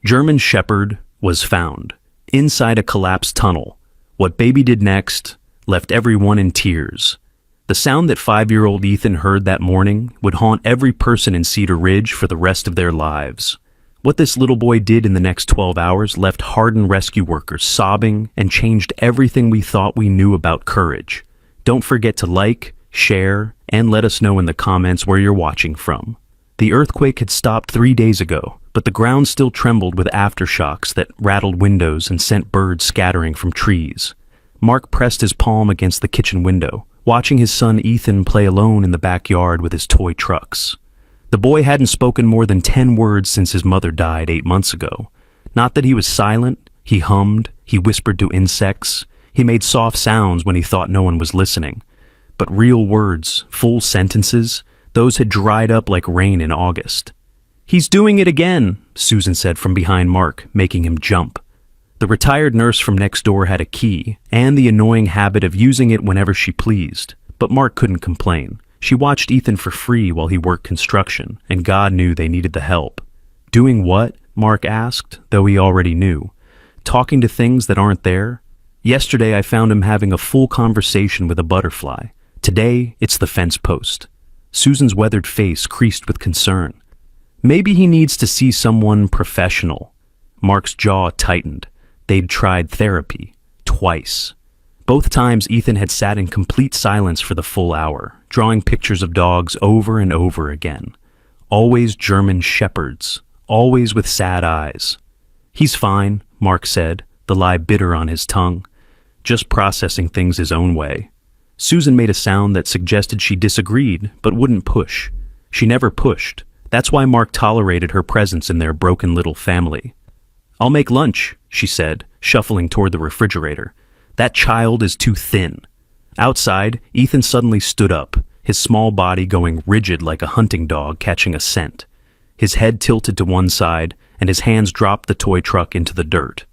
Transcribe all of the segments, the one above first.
German Shepherd was found, inside a collapsed tunnel. What baby did next left everyone in tears. The sound that 5-year-old Ethan heard that morning would haunt every person in Cedar Ridge for the rest of their lives. What this little boy did in the next 12 hours left hardened rescue workers sobbing and changed everything we thought we knew about courage. Don't forget to like, share, and let us know in the comments where you're watching from. The earthquake had stopped 3 days ago, but the ground still trembled with aftershocks that rattled windows and sent birds scattering from trees. Mark pressed his palm against the kitchen window, watching his son Ethan play alone in the backyard with his toy trucks. The boy hadn't spoken more than 10 words since his mother died 8 months ago. Not that he was silent, he hummed, he whispered to insects, he made soft sounds when he thought no one was listening. But real words, full sentences, those had dried up like rain in August. "He's doing it again," Susan said from behind Mark, making him jump. The retired nurse from next door had a key, and the annoying habit of using it whenever she pleased. But Mark couldn't complain. She watched Ethan for free while he worked construction, and God knew they needed the help. Doing what? Mark asked, though he already knew. Talking to things that aren't there? Yesterday I found him having a full conversation with a butterfly. Today, it's the fence post. Susan's weathered face creased with concern. Maybe he needs to see someone professional. Mark's jaw tightened. They'd tried therapy. Twice. Both times Ethan had sat in complete silence for the full hour, drawing pictures of dogs over and over again. Always German shepherds, always with sad eyes. "He's fine," Mark said, the lie bitter on his tongue. Just processing things his own way. Susan made a sound that suggested she disagreed, but wouldn't push. She never pushed. That's why Mark tolerated her presence in their broken little family. "I'll make lunch," she said, shuffling toward the refrigerator. "That child is too thin." Outside, Ethan suddenly stood up, his small body going rigid like a hunting dog catching a scent. His head tilted to one side, and his hands dropped the toy truck into the dirt.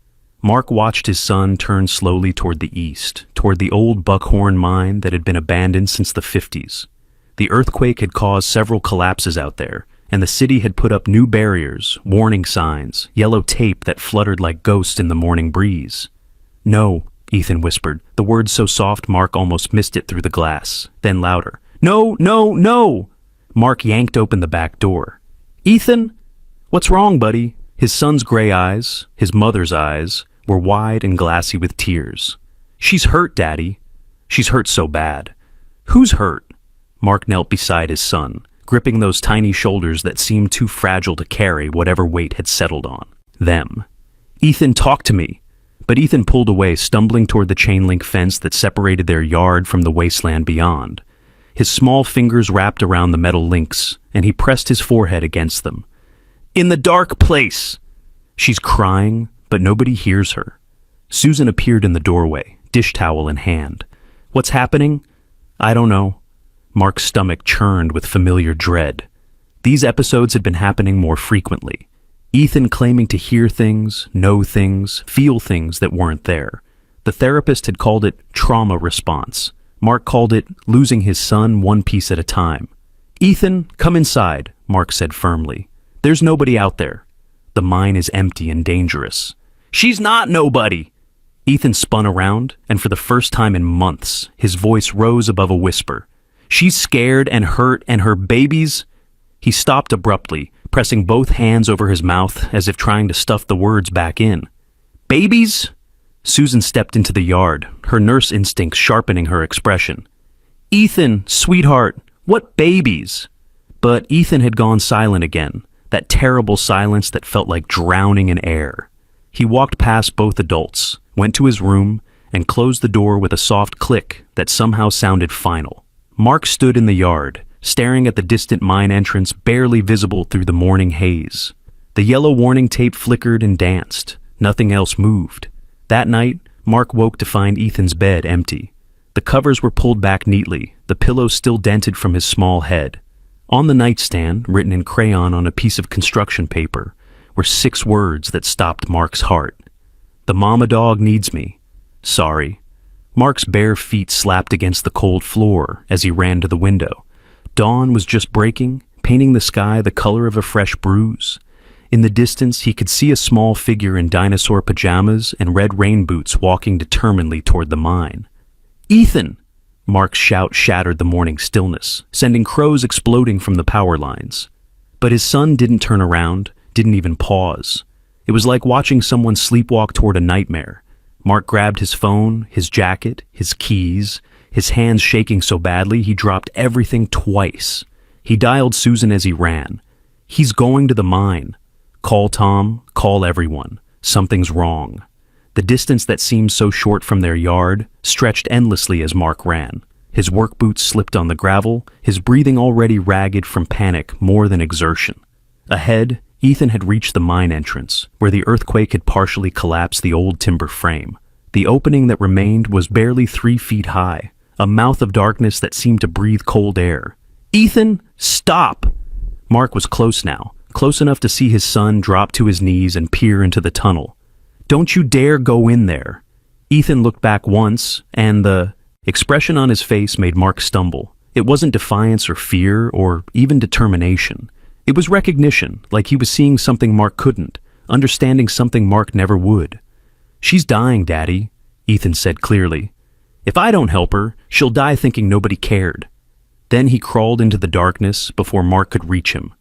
Mark watched his son turn slowly toward the east, toward the old Buckhorn mine that had been abandoned since the 50s. The earthquake had caused several collapses out there, and the city had put up new barriers, warning signs, yellow tape that fluttered like ghosts in the morning breeze. "No," Ethan whispered, the words so soft Mark almost missed it through the glass. Then louder. "No, no, no!" Mark yanked open the back door. "Ethan? What's wrong, buddy?" His son's gray eyes, his mother's eyes, were wide and glassy with tears. "She's hurt, Daddy. She's hurt so bad." "Who's hurt?" Mark knelt beside his son, gripping those tiny shoulders that seemed too fragile to carry whatever weight had settled on them. "Ethan, talk to me." But Ethan pulled away, stumbling toward the chain-link fence that separated their yard from the wasteland beyond. His small fingers wrapped around the metal links, and he pressed his forehead against them. "In the dark place!" She's crying, but nobody hears her. Susan appeared in the doorway, dish towel in hand. "What's happening?" "I don't know." Mark's stomach churned with familiar dread. These episodes had been happening more frequently. Ethan claiming to hear things, know things, feel things that weren't there. The therapist had called it trauma response. Mark called it losing his son one piece at a time. "Ethan, come inside," Mark said firmly. "There's nobody out there. The mine is empty and dangerous." "She's not nobody!" Ethan spun around, and for the first time in months, his voice rose above a whisper. "She's scared and hurt, and her babies—" He stopped abruptly, pressing both hands over his mouth as if trying to stuff the words back in. "Babies?" Susan stepped into the yard, her nurse instincts sharpening her expression. "Ethan, sweetheart, what babies?" But Ethan had gone silent again, that terrible silence that felt like drowning in air. He walked past both adults, went to his room, and closed the door with a soft click that somehow sounded final. Mark stood in the yard, staring at the distant mine entrance barely visible through the morning haze. The yellow warning tape flickered and danced. Nothing else moved. That night, Mark woke to find Ethan's bed empty. The covers were pulled back neatly, the pillow still dented from his small head. On the nightstand, written in crayon on a piece of construction paper, were 6 words that stopped Mark's heart. "The mama dog needs me. Sorry." Mark's bare feet slapped against the cold floor as he ran to the window. Dawn was just breaking, painting the sky the color of a fresh bruise. In the distance, he could see a small figure in dinosaur pajamas and red rain boots walking determinedly toward the mine. "Ethan!" Mark's shout shattered the morning stillness, sending crows exploding from the power lines. But his son didn't turn around, didn't even pause. It was like watching someone sleepwalk toward a nightmare. Mark grabbed his phone, his jacket, his keys, his hands shaking so badly he dropped everything twice. He dialed Susan as he ran. "He's going to the mine. Call Tom, call everyone. Something's wrong." The distance that seemed so short from their yard stretched endlessly as Mark ran. His work boots slipped on the gravel, his breathing already ragged from panic more than exertion. Ahead, Ethan had reached the mine entrance, where the earthquake had partially collapsed the old timber frame. The opening that remained was barely 3 feet high, a mouth of darkness that seemed to breathe cold air. "Ethan, stop!" Mark was close now, close enough to see his son drop to his knees and peer into the tunnel. "Don't you dare go in there." Ethan looked back once, and the expression on his face made Mark stumble. It wasn't defiance or fear or even determination. It was recognition, like he was seeing something Mark couldn't, understanding something Mark never would. "She's dying, Daddy," Ethan said clearly. "If I don't help her, she'll die thinking nobody cared." Then he crawled into the darkness before Mark could reach him.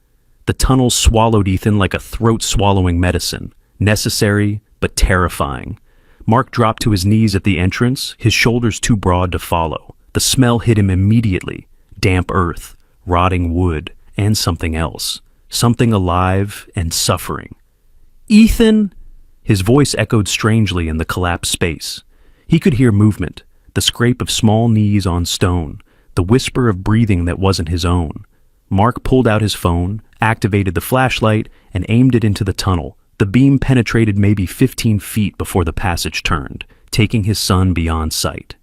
The tunnel swallowed Ethan like a throat-swallowing medicine, necessary but terrifying. Mark dropped to his knees at the entrance, his shoulders too broad to follow. The smell hit him immediately. Damp earth, rotting wood, and something else. Something alive and suffering. "Ethan!" His voice echoed strangely in the collapsed space. He could hear movement, the scrape of small knees on stone, the whisper of breathing that wasn't his own. Mark pulled out his phone, activated the flashlight, and aimed it into the tunnel. The beam penetrated maybe 15 feet before the passage turned, taking his son beyond sight.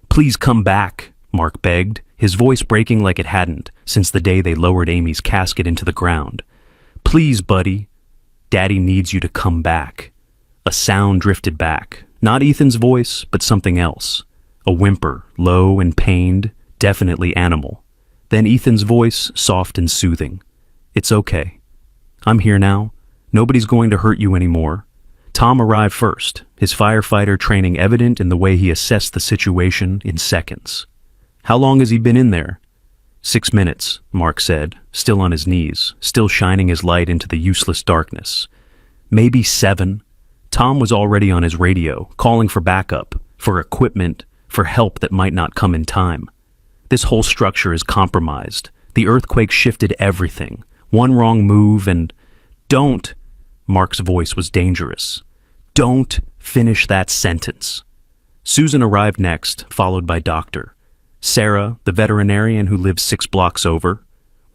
"Please come back," Mark begged, his voice breaking like it hadn't since the day they lowered Amy's casket into the ground. "Please, buddy. Daddy needs you to come back." A sound drifted back, not Ethan's voice, but something else. A whimper, low and pained, definitely animal. Then Ethan's voice, soft and soothing. "It's okay. I'm here now. Nobody's going to hurt you anymore." Tom arrived first, his firefighter training evident in the way he assessed the situation in seconds. "How long has he been in there?" 6 minutes, Mark said, still on his knees, still shining his light into the useless darkness. "Maybe 7. Tom was already on his radio, calling for backup, for equipment, for help that might not come in time. This whole structure is compromised. The earthquake shifted everything. One wrong move and... Don't! Mark's voice was dangerous. Don't finish that sentence. Susan arrived next, followed by Doctor. Sarah, the veterinarian who lived 6 blocks over.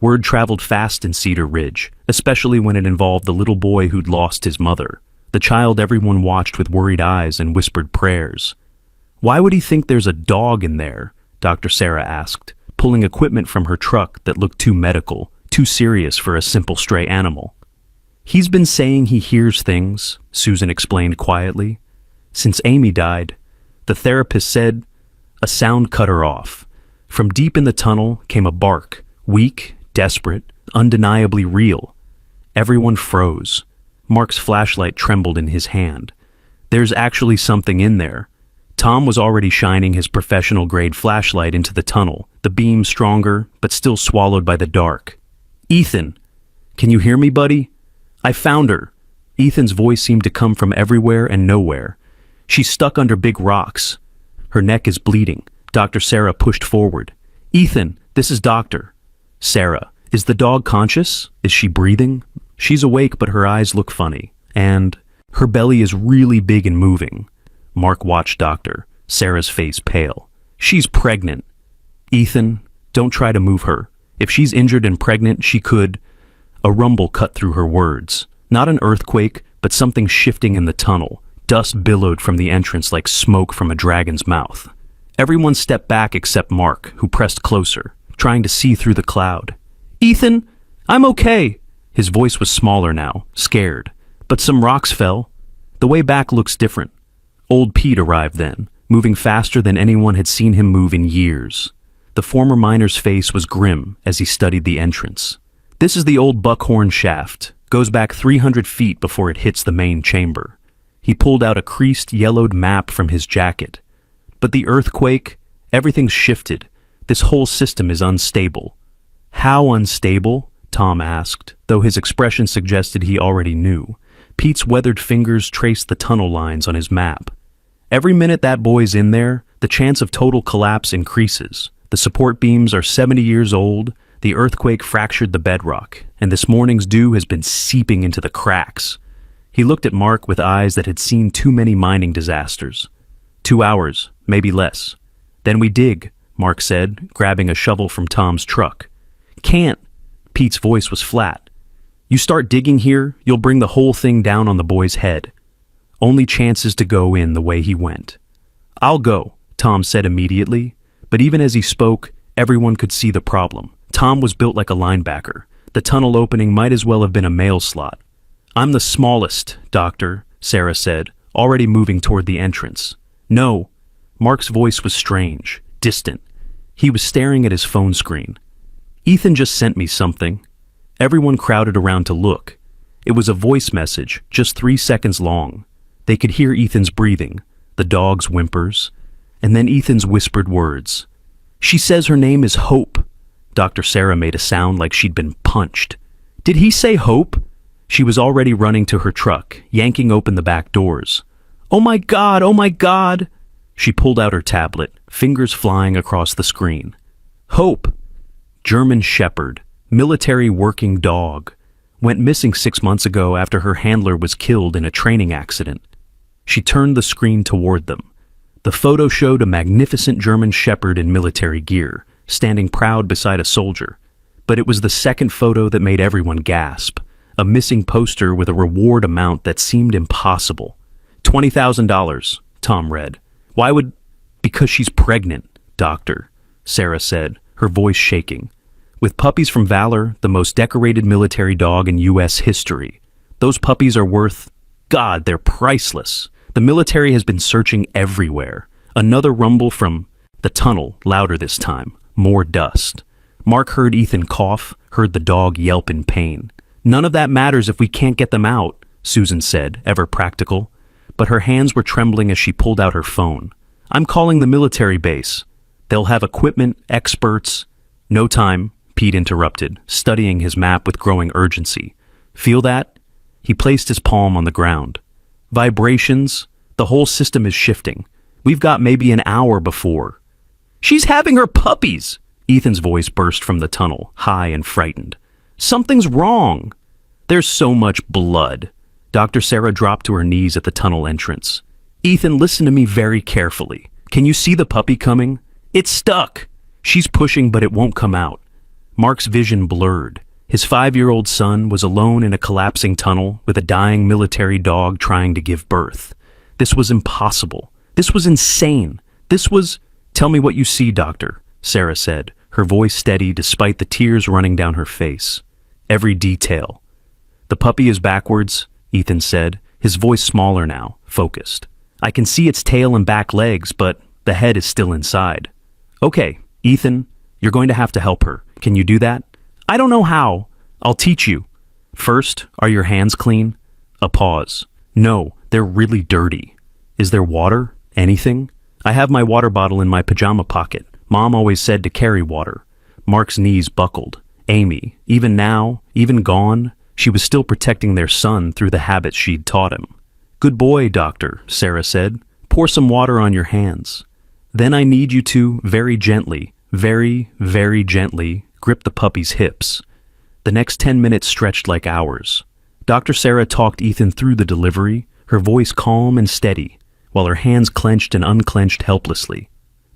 Word traveled fast in Cedar Ridge, especially when it involved the little boy who'd lost his mother, the child everyone watched with worried eyes and whispered prayers. "Why would he think there's a dog in there?" Dr. Sarah asked, pulling equipment from her truck that looked too medical, too serious for a simple stray animal. "He's been saying he hears things," Susan explained quietly. "Since Amy died, the therapist said..." A sound cut her off. From deep in the tunnel came a bark, weak, desperate, undeniably real. Everyone froze. Mark's flashlight trembled in his hand. There's actually something in there. Tom was already shining his professional-grade flashlight into the tunnel, the beam stronger, but still swallowed by the dark. "Ethan, can you hear me, buddy? I found her." Ethan's voice seemed to come from everywhere and nowhere. "She's stuck under big rocks. Her neck is bleeding." Dr. Sarah pushed forward. "Ethan, this is Doctor." "Sarah, is the dog conscious? Is she breathing?" "She's awake, but her eyes look funny. And her belly is really big and moving." Mark watched Doctor, Sarah's face pale. "She's pregnant." "Ethan, don't try to move her. If she's injured and pregnant, she could..." A rumble cut through her words. Not an earthquake, but something shifting in the tunnel. Dust billowed from the entrance like smoke from a dragon's mouth. Everyone stepped back except Mark, who pressed closer, trying to see through the cloud. "Ethan, I'm okay." His voice was smaller now, scared. "But some rocks fell. The way back looks different." Old Pete arrived then, moving faster than anyone had seen him move in years. The former miner's face was grim as he studied the entrance. "This is the old buckhorn shaft. Goes back 300 feet before it hits the main chamber. He pulled out a creased, yellowed map from his jacket. But the earthquake, everything's shifted. This whole system is unstable. How unstable? Tom asked, though his expression suggested he already knew. Pete's weathered fingers traced the tunnel lines on his map. Every minute that boy's in there, the chance of total collapse increases. The support beams are 70 years old, the earthquake fractured the bedrock, and this morning's dew has been seeping into the cracks. He looked at Mark with eyes that had seen too many mining disasters. 2 hours, maybe less. Then we dig, Mark said, grabbing a shovel from Tom's truck. Can't. Pete's voice was flat. You start digging here, you'll bring the whole thing down on the boy's head. Only chance is to go in the way he went. I'll go, Tom said immediately, but even as he spoke, everyone could see the problem. Tom was built like a linebacker. The tunnel opening might as well have been a mail slot. I'm the smallest, Doctor, Sarah said, already moving toward the entrance. No. Mark's voice was strange, distant. He was staring at his phone screen. Ethan just sent me something. Everyone crowded around to look. It was a voice message, just 3 seconds long. They could hear Ethan's breathing, the dog's whimpers, and then Ethan's whispered words. She says her name is Hope. Dr. Sarah made a sound like she'd been punched. Did he say Hope? She was already running to her truck, yanking open the back doors. Oh my God, oh my God! She pulled out her tablet, fingers flying across the screen. Hope! German Shepherd, military working dog, went missing 6 months ago after her handler was killed in a training accident. She turned the screen toward them. The photo showed a magnificent German Shepherd in military gear, standing proud beside a soldier. But it was the second photo that made everyone gasp, a missing poster with a reward amount that seemed impossible. $20,000, Tom read. Why would... Because she's pregnant, Doctor, Sarah said, her voice shaking. With Puppies from Valor, the most decorated military dog in U.S. history. Those puppies are worth... God, they're priceless. The military has been searching everywhere. Another rumble from the tunnel, louder this time. More dust. Mark heard Ethan cough, heard the dog yelp in pain. None of that matters if we can't get them out, Susan said, ever practical. But her hands were trembling as she pulled out her phone. I'm calling the military base. They'll have equipment, experts... No time, Pete interrupted, studying his map with growing urgency. Feel that? He placed his palm on the ground. Vibrations. The whole system is shifting. We've got maybe an hour before. She's having her puppies! Ethan's voice burst from the tunnel, high and frightened. Something's wrong. There's so much blood. Dr. Sarah dropped to her knees at the tunnel entrance. Ethan, listen to me very carefully. Can you see the puppy coming? It's stuck. She's pushing, but it won't come out. Mark's vision blurred. His 5-year-old son was alone in a collapsing tunnel with a dying military dog trying to give birth. This was impossible. This was insane. This was... Tell me what you see, Doctor, Sarah said, her voice steady despite the tears running down her face. Every detail. The puppy is backwards, Ethan said, his voice smaller now, focused. I can see its tail and back legs, but the head is still inside. Okay, Ethan, you're going to have to help her. Can you do that? I don't know how. I'll teach you. First, are your hands clean? A pause. No, they're really dirty. Is there water? Anything? I have my water bottle in my pajama pocket. Mom always said to carry water. Mark's knees buckled. Amy, even now, even gone, she was still protecting their son through the habits she'd taught him. Good boy, Doctor, Sarah said. Pour some water on your hands. Then I need you to, very gently, very, very gently, grip the puppy's hips. The next 10 minutes stretched like hours. Dr. Sarah talked Ethan through the delivery, her voice calm and steady, while her hands clenched and unclenched helplessly.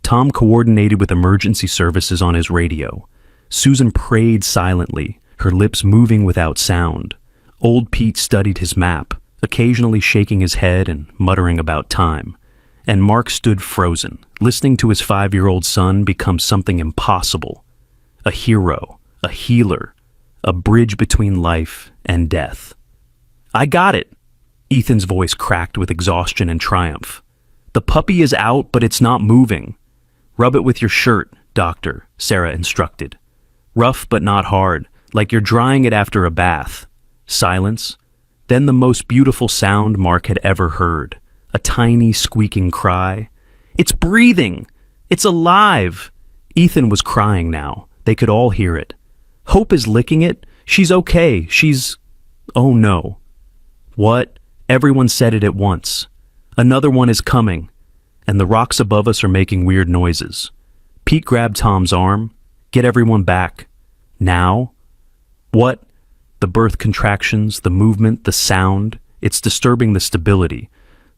Tom coordinated with emergency services on his radio. Susan prayed silently, her lips moving without sound. Old Pete studied his map, occasionally shaking his head and muttering about time. And Mark stood frozen, listening to his 5-year-old son become something impossible. A hero, a healer, a bridge between life and death. I got it! Ethan's voice cracked with exhaustion and triumph. The puppy is out, but it's not moving. Rub it with your shirt, Doctor, Sarah instructed. Rough but not hard, like you're drying it after a bath. Silence. Then the most beautiful sound Mark had ever heard. A tiny, squeaking cry. "It's breathing! It's alive!" Ethan was crying now. They could all hear it. "Hope is licking it. She's okay. She's—" "Oh no." "What?" Everyone said it at once. "Another one is coming." And the rocks above us are making weird noises. Pete grabbed Tom's arm. "Get everyone back." "Now?" "What?" The birth contractions, the movement, the sound. It's disturbing the stability.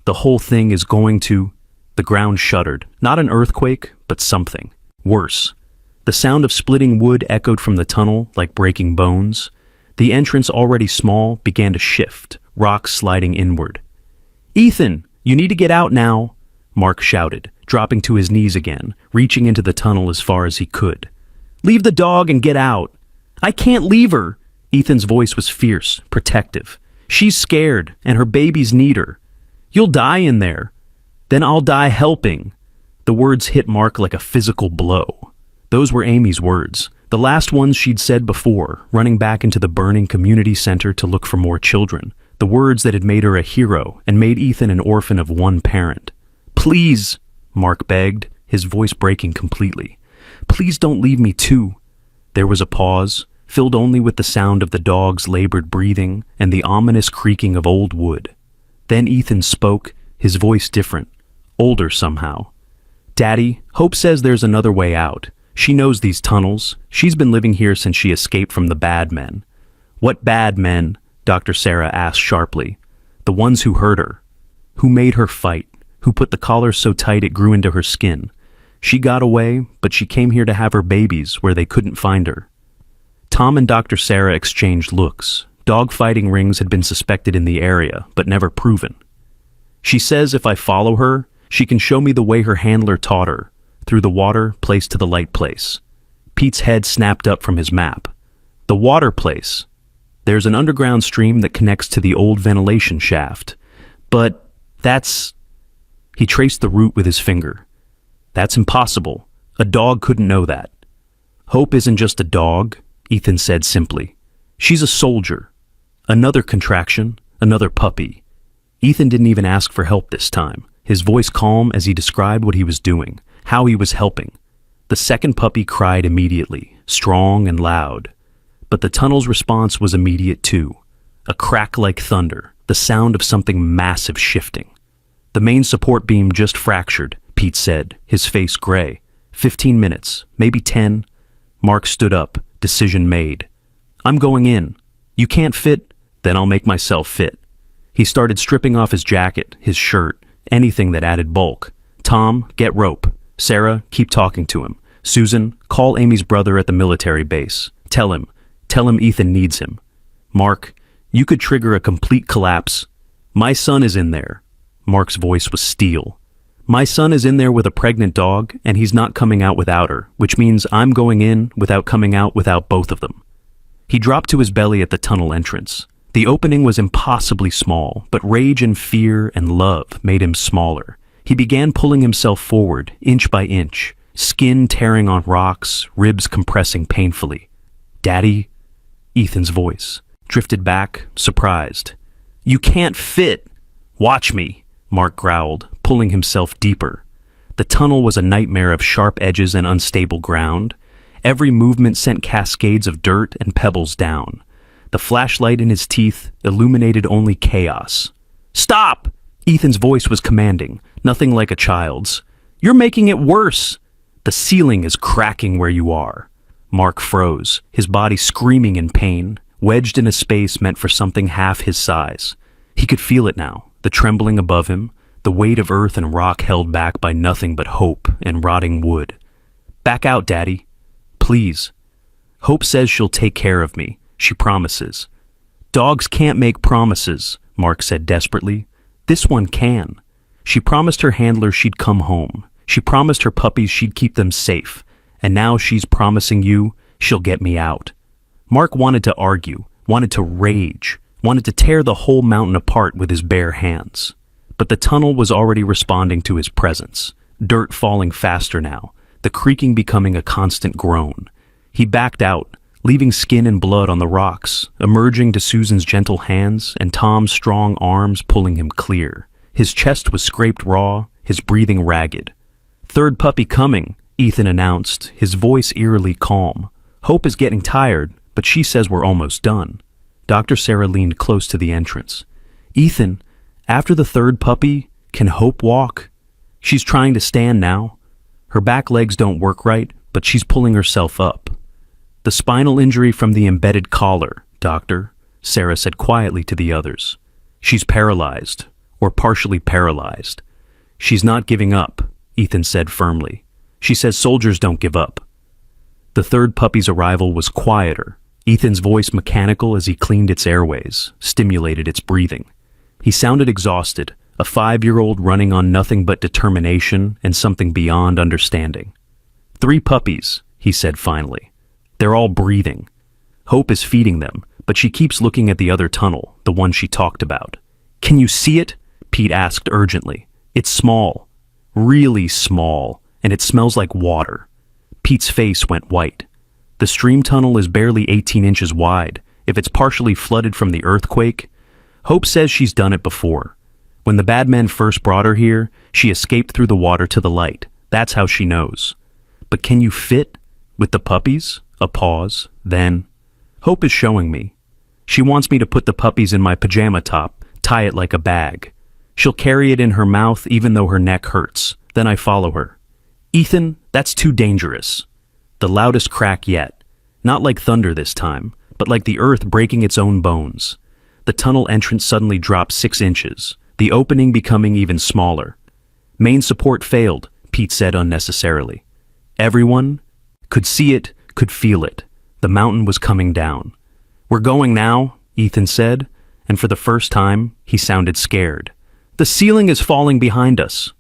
The whole thing is going to... The ground shuddered. Not an earthquake, but something. Worse. The sound of splitting wood echoed from the tunnel like breaking bones. The entrance, already small, began to shift, rocks sliding inward. "Ethan, you need to get out now," Mark shouted, dropping to his knees again, reaching into the tunnel as far as he could. "Leave the dog and get out." "I can't leave her." Ethan's voice was fierce, protective. "She's scared, and her babies need her. You'll die in there." "Then I'll die helping." The words hit Mark like a physical blow. Those were Amy's words, the last ones she'd said before, running back into the burning community center to look for more children. The words that had made her a hero and made Ethan an orphan of one parent. "Please," Mark begged, his voice breaking completely. "Please don't leave me too." There was a pause, filled only with the sound of the dog's labored breathing and the ominous creaking of old wood. Then Ethan spoke, his voice different, older somehow. "Daddy, Hope says there's another way out. She knows these tunnels. She's been living here since she escaped from the bad men." "What bad men?" Dr. Sarah asked sharply. "The ones who hurt her. Who made her fight. Who put the collar so tight it grew into her skin. She got away, but she came here to have her babies where they couldn't find her." Tom and Dr. Sarah exchanged looks. Dog-fighting rings had been suspected in the area, but never proven. "She says if I follow her, she can show me the way her handler taught her, through the water place to the light place." Pete's head snapped up from his map. "The water place? There's an underground stream that connects to the old ventilation shaft. But that's..." He traced the route with his finger. "That's impossible. A dog couldn't know that." "Hope isn't just a dog," Ethan said simply. "She's a soldier." Another contraction, another puppy. Ethan didn't even ask for help this time, his voice calm as he described what he was doing, how he was helping. The second puppy cried immediately, strong and loud. But the tunnel's response was immediate too. A crack like thunder, the sound of something massive shifting. "The main support beam just fractured," Pete said, his face gray. 15 minutes, maybe 10. Mark stood up, decision made. "I'm going in. You can't fit? Then I'll make myself fit." He started stripping off his jacket, his shirt, anything that added bulk. "Tom, get rope. Sarah, keep talking to him. Susan, call Amy's brother at the military base. Tell him Ethan needs him. Mark, you could trigger a complete collapse. My son is in there." Mark's voice was steel. "My son is in there with a pregnant dog, and he's not coming out without her, which means I'm going in without coming out without both of them." He dropped to his belly at the tunnel entrance. The opening was impossibly small, but rage and fear and love made him smaller. He began pulling himself forward, inch by inch, skin tearing on rocks, ribs compressing painfully. "Daddy?" Ethan's voice drifted back, surprised. "You can't fit." "Watch me," Mark growled, pulling himself deeper. The tunnel was a nightmare of sharp edges and unstable ground. Every movement sent cascades of dirt and pebbles down. The flashlight in his teeth illuminated only chaos. "Stop!" Ethan's voice was commanding, nothing like a child's. "You're making it worse." "The ceiling is cracking where you are." Mark froze, his body screaming in pain, wedged in a space meant for something half his size. He could feel it now, the trembling above him, the weight of earth and rock held back by nothing but hope and rotting wood. "Back out, Daddy. Please." "Hope says she'll take care of me. She promises." "Dogs can't make promises," Mark said desperately. "This one can. She promised her handler she'd come home. She promised her puppies she'd keep them safe. And now she's promising you she'll get me out." Mark wanted to argue, wanted to rage, wanted to tear the whole mountain apart with his bare hands. But the tunnel was already responding to his presence, dirt falling faster now, the creaking becoming a constant groan. He backed out, leaving skin and blood on the rocks, emerging to Susan's gentle hands and Tom's strong arms pulling him clear. His chest was scraped raw, his breathing ragged. "Third puppy coming," Ethan announced, his voice eerily calm. "Hope is getting tired, but she says we're almost done." Dr. Sarah leaned close to the entrance. "Ethan, after the third puppy, can Hope walk? She's trying to stand now. Her back legs don't work right, but she's pulling herself up." "The spinal injury from the embedded collar, Doctor," Sarah said quietly to the others. "She's paralyzed, or partially paralyzed." "She's not giving up," Ethan said firmly. "She says soldiers don't give up." The third puppy's arrival was quieter, Ethan's voice mechanical as he cleaned its airways, stimulated its breathing. He sounded exhausted, a 5-year-old running on nothing but determination and something beyond understanding. "3 puppies," he said finally. "They're all breathing. Hope is feeding them, but she keeps looking at the other tunnel, the one she talked about." "Can you see it?" Pete asked urgently. "It's small, really small, and it smells like water." Pete's face went white. "The stream tunnel is barely 18 inches wide. If it's partially flooded from the earthquake, Hope says she's done it before. When the bad men first brought her here, she escaped through the water to the light. That's how she knows." "But can you fit with the puppies?" A pause, then, "Hope is showing me. She wants me to put the puppies in my pajama top, tie it like a bag. She'll carry it in her mouth even though her neck hurts. Then I follow her." "Ethan, that's too dangerous." The loudest crack yet. Not like thunder this time, but like the earth breaking its own bones. The tunnel entrance suddenly dropped 6 inches, the opening becoming even smaller. "Main support failed," Pete said unnecessarily. Everyone could see it, could feel it. The mountain was coming down. "We're going now," Ethan said, and for the first time, he sounded scared. "The ceiling is falling behind us.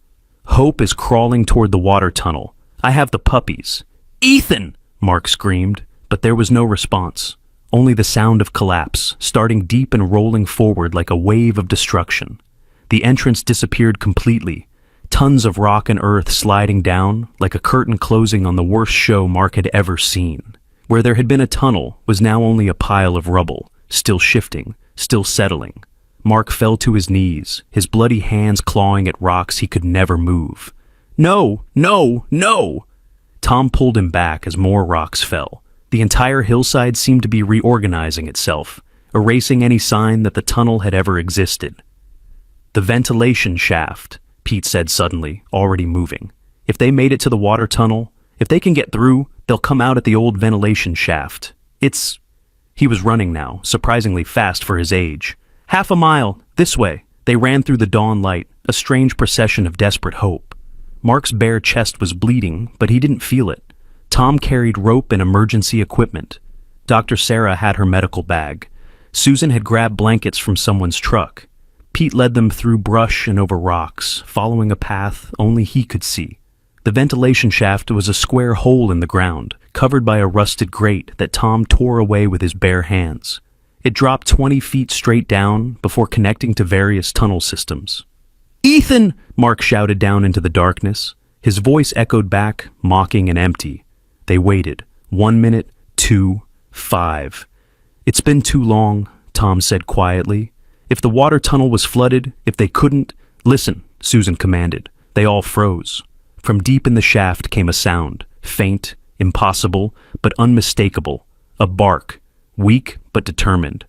Hope is crawling toward the water tunnel. I have the puppies." "Ethan!" Mark screamed, but there was no response. Only the sound of collapse, starting deep and rolling forward like a wave of destruction. The entrance disappeared completely, tons of rock and earth sliding down like a curtain closing on the worst show Mark had ever seen. Where there had been a tunnel was now only a pile of rubble, still shifting, still settling. Mark fell to his knees, his bloody hands clawing at rocks he could never move. "No, no, no!" Tom pulled him back as more rocks fell. The entire hillside seemed to be reorganizing itself, erasing any sign that the tunnel had ever existed. "The ventilation shaft," Pete said suddenly, already moving. "If they made it to the water tunnel, if they can get through, they'll come out at the old ventilation shaft. It's..." He was running now, surprisingly fast for his age. "Half a mile, this way." They ran through the dawn light, a strange procession of desperate hope. Mark's bare chest was bleeding, but he didn't feel it. Tom carried rope and emergency equipment. Dr. Sarah had her medical bag. Susan had grabbed blankets from someone's truck. Pete led them through brush and over rocks, following a path only he could see. The ventilation shaft was a square hole in the ground, covered by a rusted grate that Tom tore away with his bare hands. It dropped 20 feet straight down before connecting to various tunnel systems. "Ethan!" Mark shouted down into the darkness. His voice echoed back, mocking and empty. They waited. 1 minute, 2, 5. "It's been too long," Tom said quietly. "If the water tunnel was flooded, if they couldn't..." "Listen," Susan commanded. They all froze. From deep in the shaft came a sound, faint, impossible, but unmistakable. A bark, weak but determined.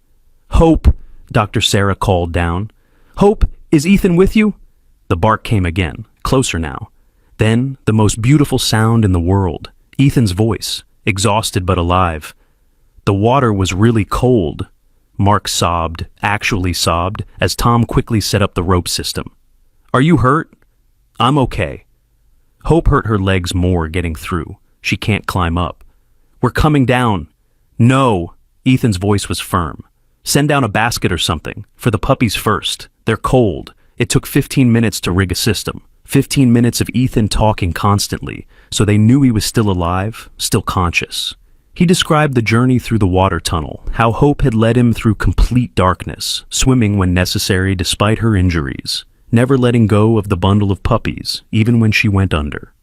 "Hope!" Dr. Sarah called down. "Hope, is Ethan with you?" The bark came again, closer now. Then, the most beautiful sound in the world. Ethan's voice, exhausted but alive. "The water was really cold." Mark sobbed, actually sobbed, as Tom quickly set up the rope system. "Are you hurt?" "I'm okay." Hope hurt her legs more getting through. She can't climb up. "We're coming down." "No." Ethan's voice was firm. "Send down a basket or something. For the puppies first. They're cold." It took 15 minutes to rig a system. 15 minutes of Ethan talking constantly, so they knew he was still alive, still conscious. He described the journey through the water tunnel, how Hope had led him through complete darkness, swimming when necessary despite her injuries, never letting go of the bundle of puppies, even when she went under.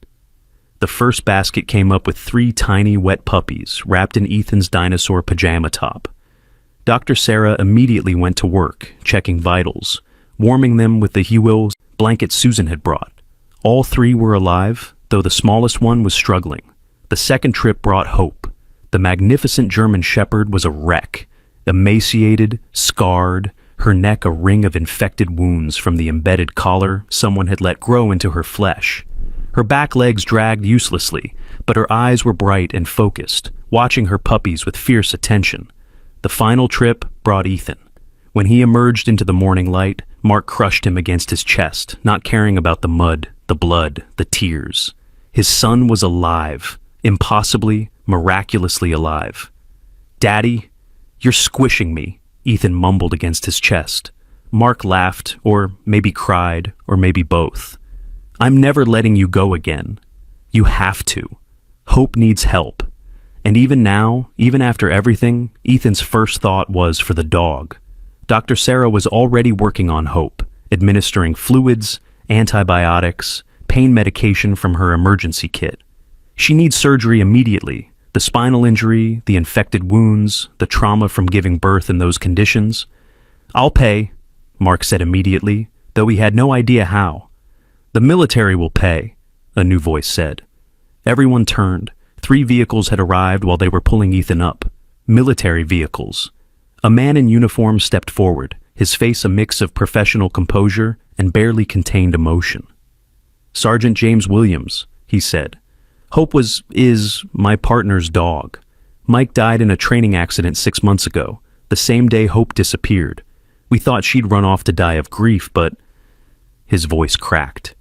The first basket came up with 3 tiny, wet puppies wrapped in Ethan's dinosaur pajama top. Dr. Sarah immediately went to work, checking vitals, warming them with the Huil blanket Susan had brought. All 3 were alive, though the smallest one was struggling. The second trip brought hope. The magnificent German Shepherd was a wreck, emaciated, scarred, her neck a ring of infected wounds from the embedded collar someone had let grow into her flesh. Her back legs dragged uselessly, but her eyes were bright and focused, watching her puppies with fierce attention. The final trip brought Ethan. When he emerged into the morning light, Mark crushed him against his chest, not caring about the mud, the blood, the tears. His son was alive, impossibly, miraculously alive. "Daddy, you're squishing me," Ethan mumbled against his chest. Mark laughed, or maybe cried, or maybe both. "I'm never letting you go again. You have to. Hope needs help." And even now, even after everything, Ethan's first thought was for the dog. Dr. Sarah was already working on Hope, administering fluids, antibiotics, pain medication from her emergency kit. She needs surgery immediately. The spinal injury, the infected wounds, the trauma from giving birth in those conditions. "I'll pay," Mark said immediately, though he had no idea how. "The military will pay," a new voice said. Everyone turned. 3 vehicles had arrived while they were pulling Ethan up. Military vehicles. A man in uniform stepped forward, his face a mix of professional composure and barely contained emotion. "Sergeant James Williams," he said. "Hope is my partner's dog. Mike died in a training accident 6 months ago, the same day Hope disappeared. We thought she'd run off to die of grief, but..." His voice cracked.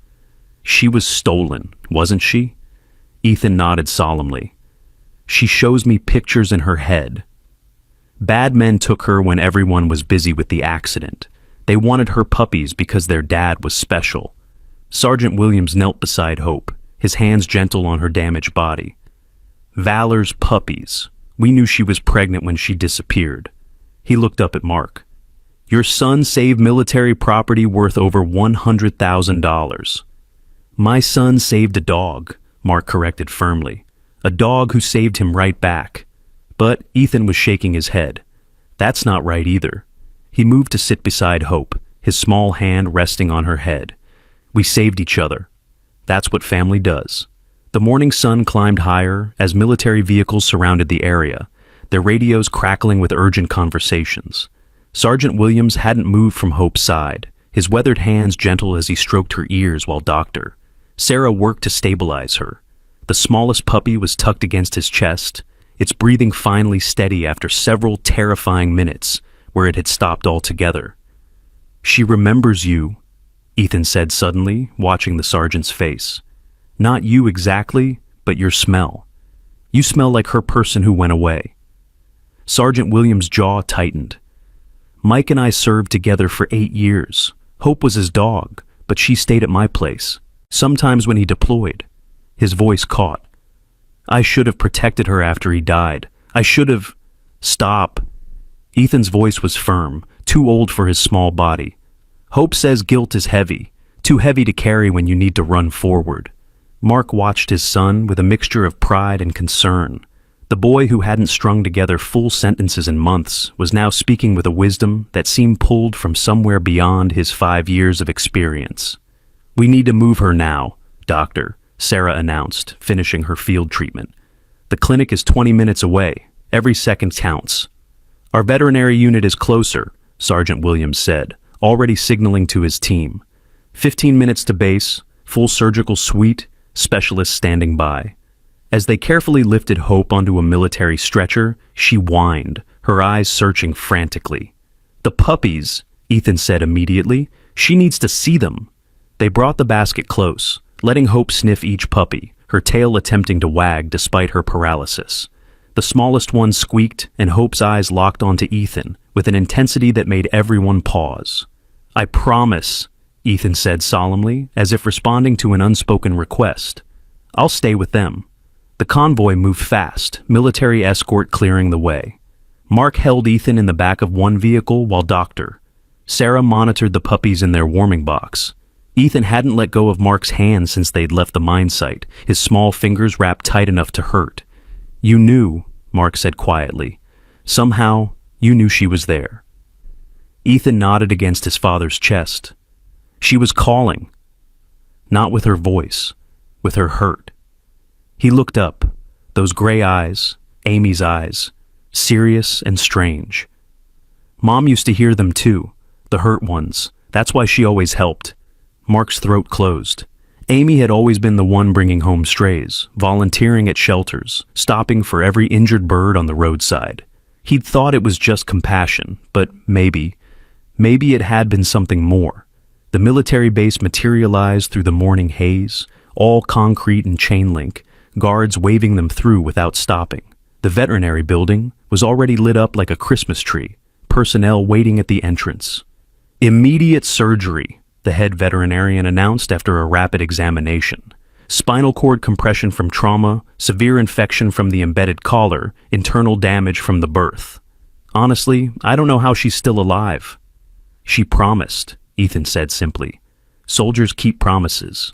"She was stolen, wasn't she?" Ethan nodded solemnly. "She shows me pictures in her head. Bad men took her when everyone was busy with the accident. They wanted her puppies because their dad was special." Sergeant Williams knelt beside Hope, his hands gentle on her damaged body. "Valor's puppies. We knew she was pregnant when she disappeared." He looked up at Mark. "Your son saved military property worth over $100,000. "My son saved a dog," Mark corrected firmly. "A dog who saved him right back." But Ethan was shaking his head. "That's not right either." He moved to sit beside Hope, his small hand resting on her head. "We saved each other. That's what family does." The morning sun climbed higher as military vehicles surrounded the area, their radios crackling with urgent conversations. Sergeant Williams hadn't moved from Hope's side, his weathered hands gentle as he stroked her ears while Dr. Sarah worked to stabilize her. The smallest puppy was tucked against his chest, its breathing finally steady after several terrifying minutes where it had stopped altogether. "She remembers you," Ethan said suddenly, watching the sergeant's face. "Not you exactly, but your smell. You smell like her person who went away." Sergeant Williams' jaw tightened. "Mike and I served together for 8 years. Hope was his dog, but she stayed at my place. Sometimes when he deployed." His voice caught. "I should have protected her after he died. I should have..." "Stop." Ethan's voice was firm, too old for his small body. "Hope says guilt is heavy, too heavy to carry when you need to run forward." Mark watched his son with a mixture of pride and concern. The boy who hadn't strung together full sentences in months was now speaking with a wisdom that seemed pulled from somewhere beyond his 5 years of experience. "We need to move her now, Doctor," Sarah announced, finishing her field treatment. "The clinic is 20 minutes away. Every second counts." "Our veterinary unit is closer," Sergeant Williams said, already signaling to his team. 15 minutes to base, full surgical suite, specialists standing by. As they carefully lifted Hope onto a military stretcher, she whined, her eyes searching frantically. "The puppies," Ethan said immediately. "She needs to see them." They brought the basket close, letting Hope sniff each puppy, her tail attempting to wag despite her paralysis. The smallest one squeaked, and Hope's eyes locked onto Ethan with an intensity that made everyone pause. "I promise," Ethan said solemnly, as if responding to an unspoken request. "I'll stay with them." The convoy moved fast, military escort clearing the way. Mark held Ethan in the back of one vehicle while Dr. Sarah monitored the puppies in their warming box. Ethan hadn't let go of Mark's hand since they'd left the mine site, his small fingers wrapped tight enough to hurt. "You knew," Mark said quietly. "Somehow, you knew she was there." Ethan nodded against his father's chest. She was calling. Not with her voice, with her hurt. He looked up, those gray eyes, Amy's eyes, serious and strange. Mom used to hear them too, the hurt ones. That's why she always helped. Mark's throat closed. Amy had always been the one bringing home strays, volunteering at shelters, stopping for every injured bird on the roadside. He'd thought it was just compassion, but maybe it had been something more. The military base materialized through the morning haze, all concrete and chain link, guards waving them through without stopping. The veterinary building was already lit up like a Christmas tree, personnel waiting at the entrance. "Immediate surgery," the head veterinarian announced after a rapid examination. "Spinal cord compression from trauma, severe infection from the embedded collar, internal damage from the birth. Honestly, I don't know how she's still alive." "She promised," Ethan said simply. "Soldiers keep promises."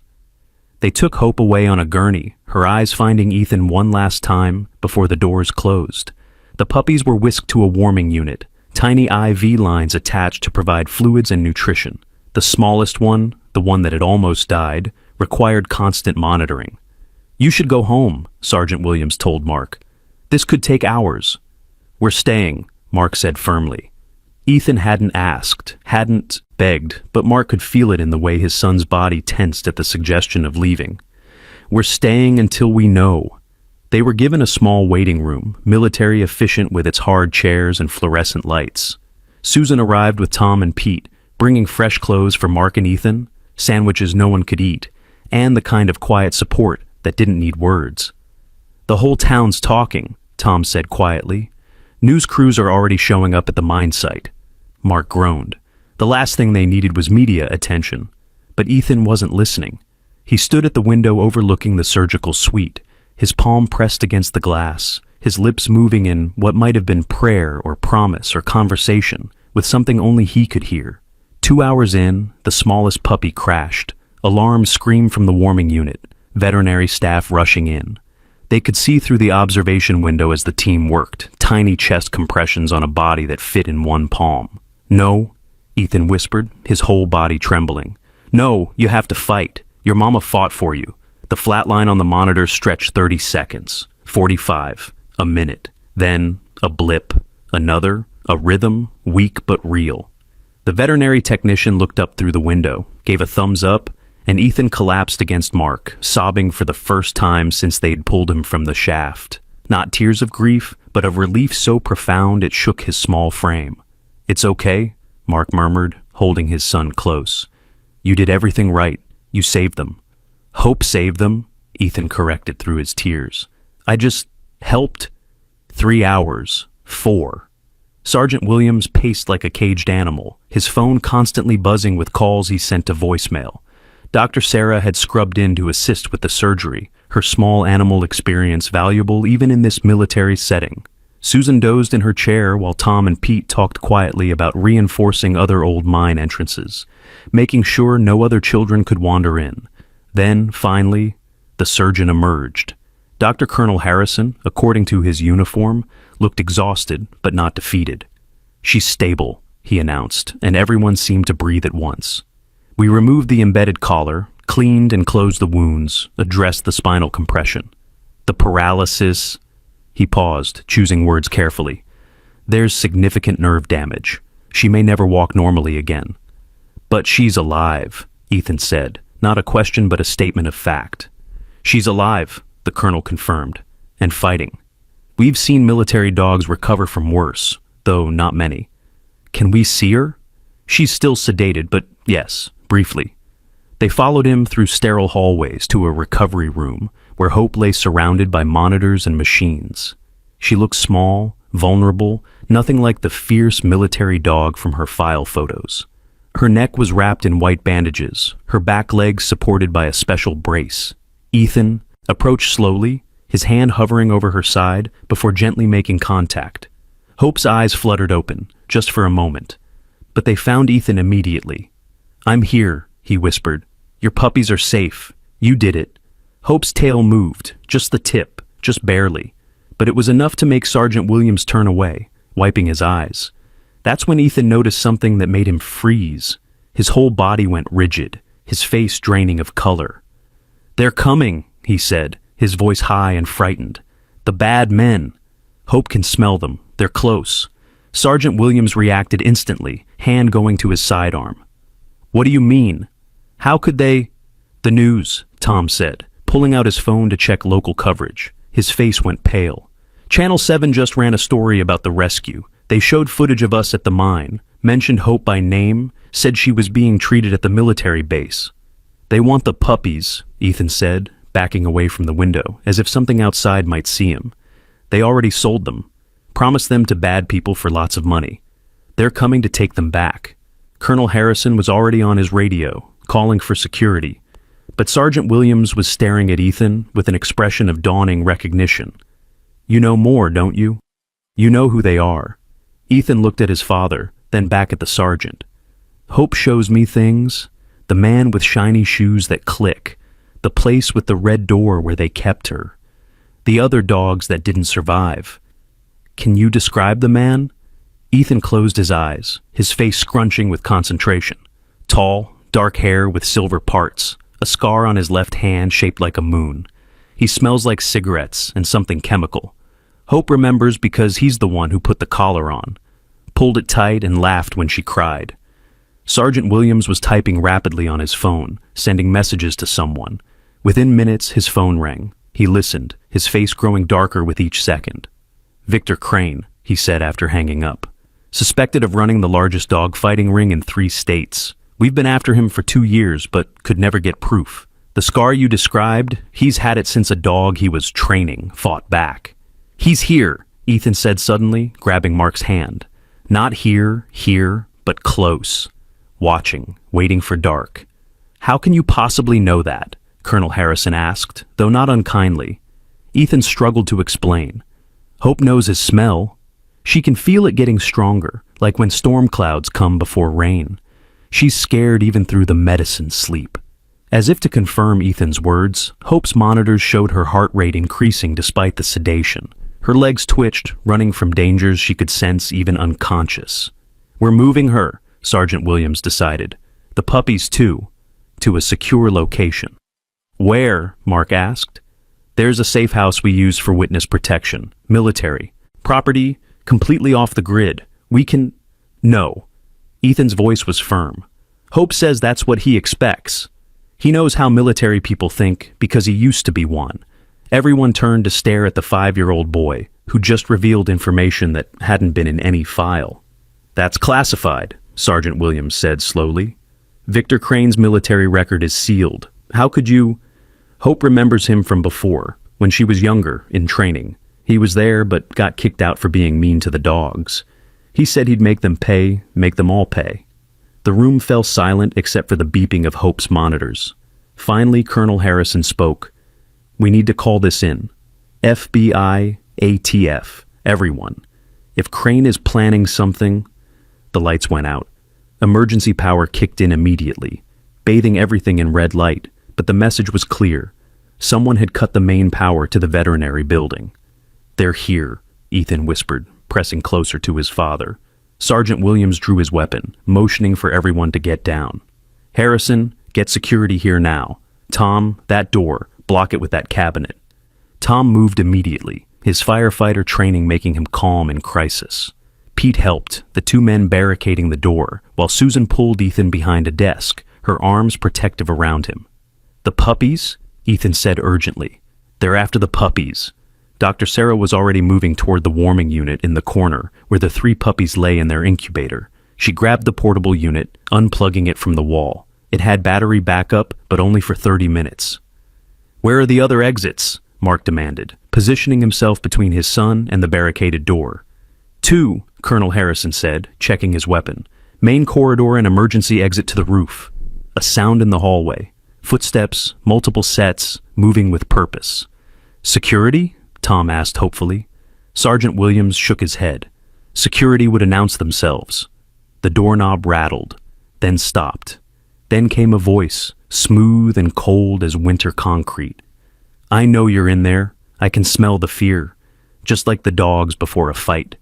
They took Hope away on a gurney, her eyes finding Ethan one last time before the doors closed. The puppies were whisked to a warming unit, tiny IV lines attached to provide fluids and nutrition. The smallest one, the one that had almost died, required constant monitoring. "You should go home," Sergeant Williams told Mark. "This could take hours." "We're staying," Mark said firmly. Ethan hadn't asked, hadn't begged, but Mark could feel it in the way his son's body tensed at the suggestion of leaving. "We're staying until we know." They were given a small waiting room, military efficient with its hard chairs and fluorescent lights. Susan arrived with Tom and Pete, bringing fresh clothes for Mark and Ethan, sandwiches no one could eat, and the kind of quiet support that didn't need words. "The whole town's talking," Tom said quietly. "News crews are already showing up at the mine site." Mark groaned. The last thing they needed was media attention. But Ethan wasn't listening. He stood at the window overlooking the surgical suite, his palm pressed against the glass, his lips moving in what might have been prayer or promise or conversation, with something only he could hear. 2 hours in, the smallest puppy crashed. Alarms screamed from the warming unit, veterinary staff rushing in. They could see through the observation window as the team worked, tiny chest compressions on a body that fit in one palm. "No," Ethan whispered, his whole body trembling. "No, you have to fight. Your mama fought for you." The flat line on the monitor stretched 30 seconds, 45, a minute, then a blip, another, a rhythm, weak but real. The veterinary technician looked up through the window, gave a thumbs up, and Ethan collapsed against Mark, sobbing for the first time since they'd pulled him from the shaft. Not tears of grief, but of relief so profound it shook his small frame. "It's okay," Mark murmured, holding his son close. "You did everything right. You saved them." "Hope saved them," Ethan corrected through his tears. "I just helped." 3 hours. 4. Sergeant Williams paced like a caged animal, his phone constantly buzzing with calls he sent to voicemail. Dr. Sarah had scrubbed in to assist with the surgery, her small animal experience valuable even in this military setting. Susan dozed in her chair while Tom and Pete talked quietly about reinforcing other old mine entrances, making sure no other children could wander in. Then, finally, the surgeon emerged. Dr. Colonel Harrison, according to his uniform, looked exhausted but not defeated. "She's stable," he announced, and everyone seemed to breathe at once. "We removed the embedded collar, cleaned and closed the wounds, addressed the spinal compression. The paralysis..." He paused, choosing words carefully. "There's significant nerve damage. She may never walk normally again." "But she's alive," Ethan said, not a question but a statement of fact. "She's alive," the colonel confirmed, "and fighting. We've seen military dogs recover from worse, though not many." "Can we see her?" "She's still sedated, but yes, briefly." They followed him through sterile hallways to a recovery room where Hope lay surrounded by monitors and machines. She looked small, vulnerable, nothing like the fierce military dog from her file photos. Her neck was wrapped in white bandages, her back legs supported by a special brace. Ethan approached slowly, his hand hovering over her side before gently making contact. Hope's eyes fluttered open, just for a moment, but they found Ethan immediately. "I'm here," he whispered, Your puppies are safe. You did it. Hope's tail moved, just the tip, just barely. But it was enough to make Sergeant Williams turn away, wiping his eyes. That's when Ethan noticed something that made him freeze. His whole body went rigid, his face draining of color. "They're coming," he said, his voice high and frightened. "The bad men. Hope can smell them. They're close." Sergeant Williams reacted instantly, hand going to his sidearm. "What do you mean? How could they—" "The news," Tom said, pulling out his phone to check local coverage. His face went pale. "Channel 7 just ran a story about the rescue. They showed footage of us at the mine, mentioned Hope by name, said she was being treated at the military base." "They want the puppies," Ethan said, backing away from the window, as if something outside might see him. "They already sold them. Promised them to bad people for lots of money. They're coming to take them back." Colonel Harrison was already on his radio, calling for security. But Sergeant Williams was staring at Ethan with an expression of dawning recognition. "You know more, don't you? You know who they are." Ethan looked at his father, then back at the sergeant. "Hope shows me things. The man with shiny shoes that click. The place with the red door where they kept her. The other dogs that didn't survive. Can you describe the man?" Ethan closed his eyes, his face scrunching with concentration. Tall, dark hair with silver parts, a scar on his left hand shaped like a moon. He smells like cigarettes and something chemical. Hope remembers because he's the one who put the collar on, pulled it tight and laughed when she cried. Sergeant Williams was typing rapidly on his phone, sending messages to someone. Within minutes, his phone rang. He listened, his face growing darker with each second. "Victor Crane," he said after hanging up. "Suspected of running the largest dog fighting ring in 3 states. We've been after him for 2 years, but could never get proof. The scar you described, he's had it since a dog he was training fought back." "He's here," Ethan said suddenly, grabbing Mark's hand. "Not here, but close. Watching, waiting for dark." "How can you possibly know that?" Colonel Harrison asked, though not unkindly. Ethan struggled to explain. "Hope knows his smell. She can feel it getting stronger, like when storm clouds come before rain. She's scared even through the medicine sleep." As if to confirm Ethan's words, Hope's monitors showed her heart rate increasing despite the sedation. Her legs twitched, running from dangers she could sense even unconscious. "We're moving her," Sergeant Williams decided. "The puppies too, to a secure location." "Where?" Mark asked. "There's a safe house we use for witness protection. Military. Property, completely off the grid. We can—" "No." Ethan's voice was firm. "Hope says that's what he expects. He knows how military people think because he used to be one." Everyone turned to stare at the 5-year-old boy, who just revealed information that hadn't been in any file. "That's classified," Sergeant Williams said slowly. "Victor Crane's military record is sealed. How could you—" "Hope remembers him from before, when she was younger, in training. He was there, but got kicked out for being mean to the dogs. He said he'd make them pay, make them all pay." The room fell silent except for the beeping of Hope's monitors. Finally, Colonel Harrison spoke. "We need to call this in. FBI, ATF, everyone. If Crane is planning something—" The lights went out. Emergency power kicked in immediately, bathing everything in red light, but the message was clear. Someone had cut the main power to the veterinary building. "They're here," Ethan whispered, pressing closer to his father. Sergeant Williams drew his weapon, motioning for everyone to get down. "Harrison, get security here now. Tom, that door, block it with that cabinet." Tom moved immediately, his firefighter training making him calm in crisis. Pete helped, the 2 men barricading the door, while Susan pulled Ethan behind a desk, her arms protective around him. "The puppies?" Ethan said urgently. "They're after the puppies." Dr. Sarah was already moving toward the warming unit in the corner, where the 3 puppies lay in their incubator. She grabbed the portable unit, unplugging it from the wall. It had battery backup, but only for 30 minutes. "Where are the other exits?" Mark demanded, positioning himself between his son and the barricaded door. 2, Colonel Harrison said, checking his weapon. "Main corridor and emergency exit to the roof." A sound in the hallway. Footsteps, multiple sets, moving with purpose. "Security?" Tom asked hopefully. Sergeant Williams shook his head. Security would announce themselves. The doorknob rattled, then stopped. Then came a voice, smooth and cold as winter concrete. "I know you're in there. I can smell the fear, just like the dogs before a fight."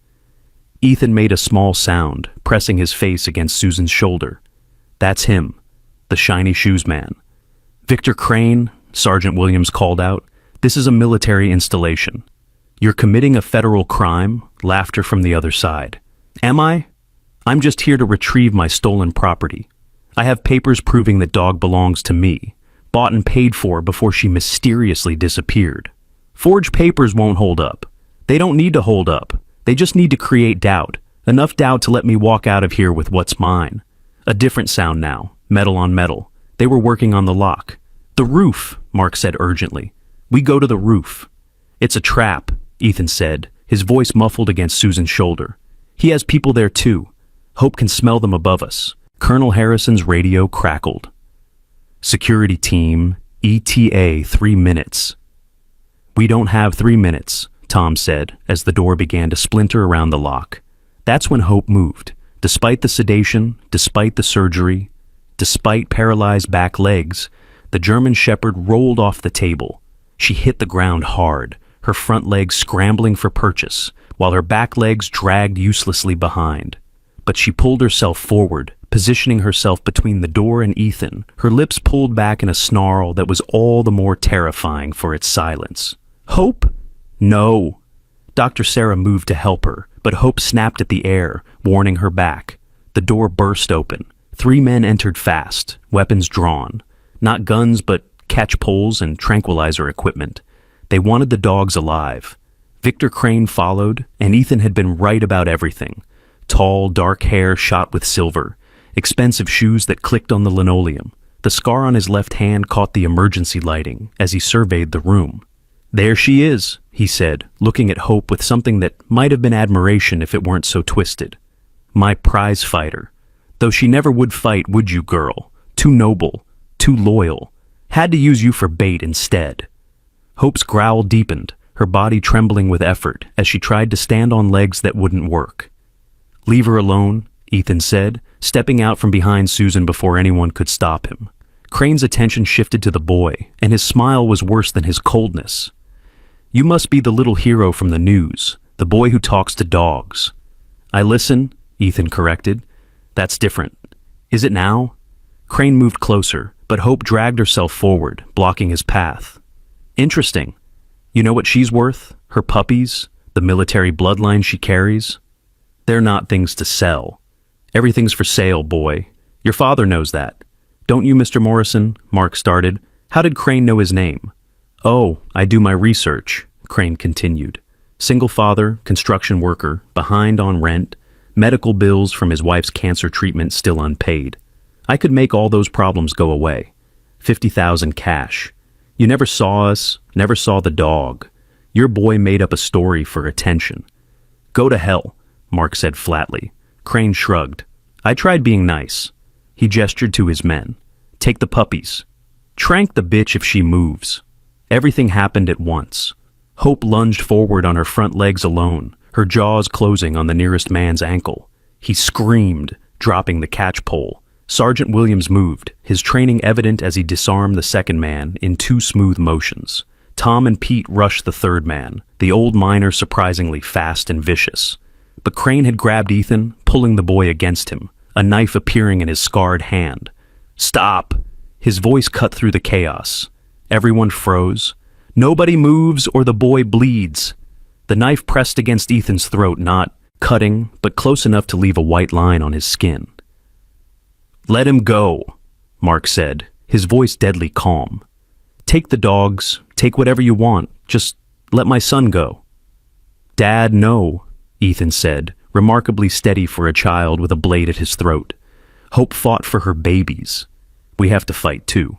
Ethan made a small sound, pressing his face against Susan's shoulder. "That's him, the shiny shoes man." "Victor Crane," Sergeant Williams called out, "this is a military installation. You're committing a federal crime." Laughter from the other side. "Am I? I'm just here to retrieve my stolen property. I have papers proving that dog belongs to me, bought and paid for before she mysteriously disappeared. Forged papers won't hold up. They don't need to hold up. They just need to create doubt. Enough doubt to let me walk out of here with what's mine." A different sound now, metal on metal. They were working on the lock. "The roof," Mark said urgently. "We go to the roof." "It's a trap," Ethan said, his voice muffled against Susan's shoulder. "He has people there too. Hope can smell them above us." Colonel Harrison's radio crackled. "Security team, ETA 3 minutes. "We don't have 3 minutes, Tom said, as the door began to splinter around the lock. That's when Hope moved. Despite the sedation, despite the surgery, despite paralyzed back legs, the German Shepherd rolled off the table. She hit the ground hard, her front legs scrambling for purchase, while her back legs dragged uselessly behind. But she pulled herself forward, positioning herself between the door and Ethan, her lips pulled back in a snarl that was all the more terrifying for its silence. "Hope? No." Dr. Sarah moved to help her, but Hope snapped at the air, warning her back. The door burst open. 3 men entered fast, weapons drawn. Not guns, but catch poles and tranquilizer equipment. They wanted the dogs alive. Victor Crane followed, and Ethan had been right about everything. Tall, dark hair shot with silver. Expensive shoes that clicked on the linoleum. The scar on his left hand caught the emergency lighting as he surveyed the room. "There she is," he said, looking at Hope with something that might have been admiration if it weren't so twisted. "My prize fighter. Though she never would fight, would you, girl? Too noble, too loyal. Had to use you for bait instead." Hope's growl deepened, her body trembling with effort as she tried to stand on legs that wouldn't work. "Leave her alone," Ethan said, stepping out from behind Susan before anyone could stop him. Crane's attention shifted to the boy, and his smile was worse than his coldness. "You must be the little hero from the news, the boy who talks to dogs." "I listen," Ethan corrected. "That's different. Is it now?" Crane moved closer, but Hope dragged herself forward, blocking his path. "Interesting. You know what she's worth? Her puppies? The military bloodline she carries? They're not things to sell. Everything's for sale, boy. Your father knows that. Don't you, Mr. Morrison?" Mark started. How did Crane know his name? "Oh, I do my research," Crane continued. "Single father, construction worker, behind on rent, medical bills from his wife's cancer treatment still unpaid. I could make all those problems go away. 50,000 cash. You never saw us, never saw the dog. Your boy made up a story for attention." "Go to hell," Mark said flatly. Crane shrugged. "I tried being nice." He gestured to his men. "Take the puppies. Trank the bitch if she moves." Everything happened at once. Hope lunged forward on her front legs alone, her jaws closing on the nearest man's ankle. He screamed, dropping the catch pole. Sergeant Williams moved, his training evident as he disarmed the second man in 2 smooth motions. Tom and Pete rushed the third man, the old miner surprisingly fast and vicious. But Crane had grabbed Ethan, pulling the boy against him, a knife appearing in his scarred hand. "Stop!" His voice cut through the chaos. Everyone froze. "Nobody moves or the boy bleeds." The knife pressed against Ethan's throat, not cutting, but close enough to leave a white line on his skin. "Let him go," Mark said, his voice deadly calm. "Take the dogs, take whatever you want, just let my son go." "Dad, no," Ethan said, remarkably steady for a child with a blade at his throat. Hope fought for her babies. "We have to fight too."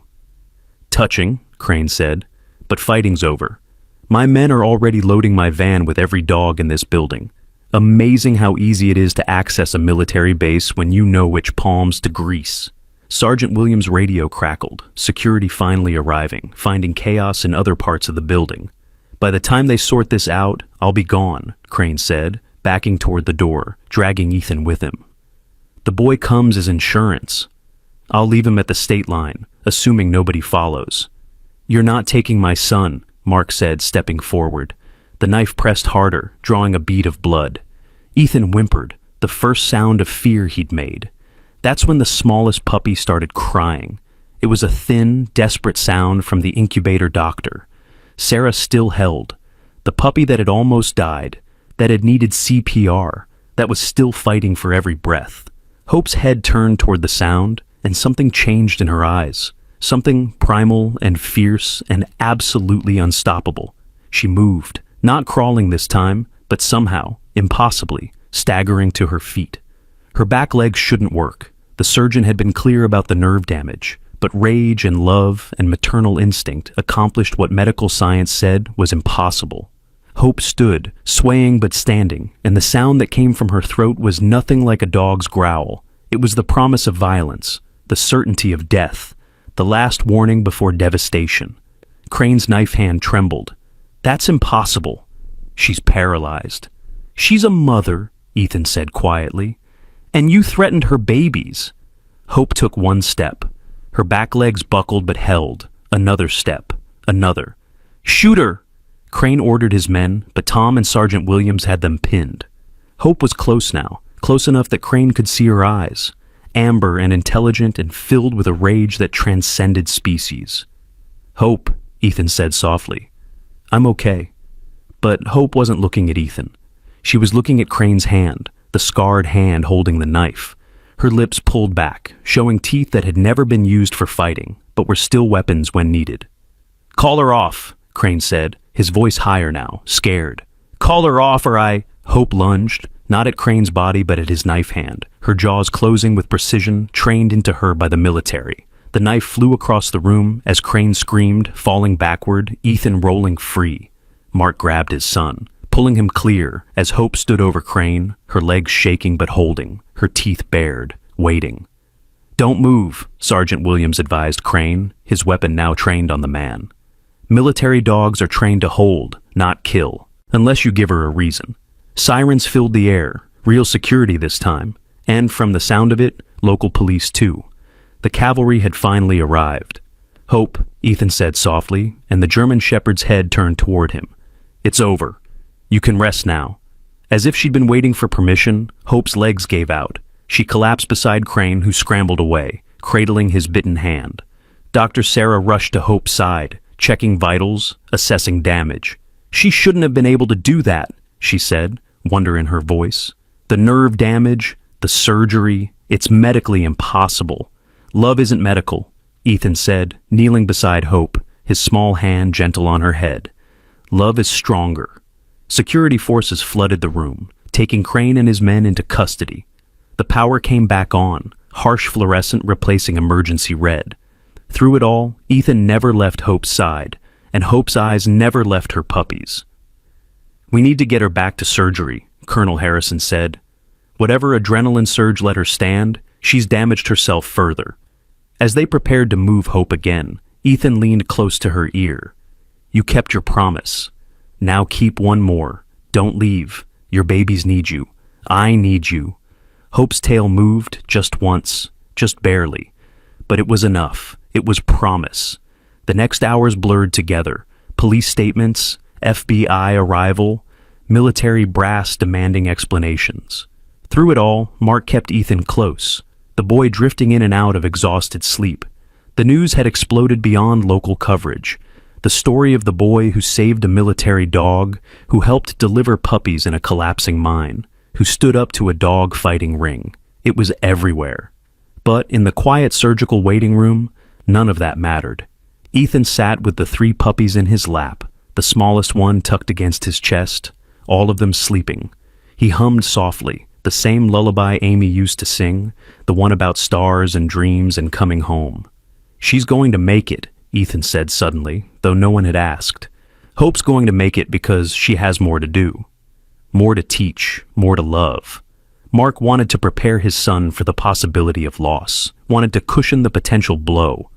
"Touching," Crane said, "but fighting's over. My men are already loading my van with every dog in this building. Amazing how easy it is to access a military base when you know which palms to grease." Sergeant Williams' radio crackled, security finally arriving, finding chaos in other parts of the building. "By the time they sort this out, I'll be gone," Crane said, backing toward the door, dragging Ethan with him. "The boy comes as insurance." I'll leave him at the state line, assuming nobody follows. You're not taking my son, Mark said, stepping forward. The knife pressed harder, drawing a bead of blood. Ethan whimpered, the first sound of fear he'd made. That's when the smallest puppy started crying. It was a thin, desperate sound from the incubator doctor. Sarah still held. The puppy that had almost died, that had needed CPR, that was still fighting for every breath. Hope's head turned toward the sound, and something changed in her eyes. Something primal and fierce and absolutely unstoppable. She moved, not crawling this time, but somehow, impossibly, staggering to her feet. Her back legs shouldn't work. The surgeon had been clear about the nerve damage, but rage and love and maternal instinct accomplished what medical science said was impossible. Hope stood, swaying but standing, and the sound that came from her throat was nothing like a dog's growl. It was the promise of violence, the certainty of death, the last warning before devastation. Crane's knife hand trembled. That's impossible. She's paralyzed. She's a mother, Ethan said quietly. And you threatened her babies. Hope took one step. Her back legs buckled but held. Another step. Another. Shoot her! Crane ordered his men, but Tom and Sergeant Williams had them pinned. Hope was close now, close enough that Crane could see her eyes. Amber and intelligent and filled with a rage that transcended species. Hope, Ethan said softly. I'm okay. But Hope wasn't looking at Ethan. She was looking at Crane's hand, the scarred hand holding the knife. Her lips pulled back, showing teeth that had never been used for fighting, but were still weapons when needed. Call her off, Crane said, his voice higher now, scared. Call her off or I... Hope lunged, not at Crane's body but at his knife hand, her jaws closing with precision trained into her by the military. The knife flew across the room as Crane screamed, falling backward, Ethan rolling free. Mark grabbed his son, pulling him clear as Hope stood over Crane, her legs shaking but holding, her teeth bared, waiting. Don't move, Sergeant Williams advised Crane, his weapon now trained on the man. Military dogs are trained to hold, not kill, unless you give her a reason. Sirens filled the air, real security this time, and from the sound of it, local police too. The cavalry had finally arrived. Hope, Ethan said softly, and the German shepherd's head turned toward him. It's over. You can rest now. As if she'd been waiting for permission, Hope's legs gave out. She collapsed beside Crane, who scrambled away, cradling his bitten hand. Dr. Sarah rushed to Hope's side, checking vitals, assessing damage. She shouldn't have been able to do that, she said, wonder in her voice. The nerve damage, the surgery, it's medically impossible. Love isn't medical, Ethan said, kneeling beside Hope, his small hand gentle on her head. Love is stronger. Security forces flooded the room, taking Crane and his men into custody. The power came back on, harsh fluorescent replacing emergency red. Through it all, Ethan never left Hope's side, and Hope's eyes never left her puppies. We need to get her back to surgery, Colonel Harrison said. Whatever adrenaline surge let her stand, she's damaged herself further. As they prepared to move Hope again, Ethan leaned close to her ear. You kept your promise. Now keep one more. Don't leave. Your babies need you. I need you. Hope's tail moved just once, just barely. But it was enough. It was promise. The next hours blurred together. Police statements, FBI arrival, military brass demanding explanations. Through it all, Mark kept Ethan close, the boy drifting in and out of exhausted sleep. The news had exploded beyond local coverage. The story of the boy who saved a military dog, who helped deliver puppies in a collapsing mine, who stood up to a dog-fighting ring. It was everywhere. But in the quiet surgical waiting room, none of that mattered. Ethan sat with the 3 puppies in his lap, the smallest one tucked against his chest, all of them sleeping. He hummed softly, the same lullaby Amy used to sing, the one about stars and dreams and coming home. She's going to make it, Ethan said suddenly, though no one had asked. Hope's going to make it because she has more to do. More to teach, more to love. Mark wanted to prepare his son for the possibility of loss, wanted to cushion the potential blow.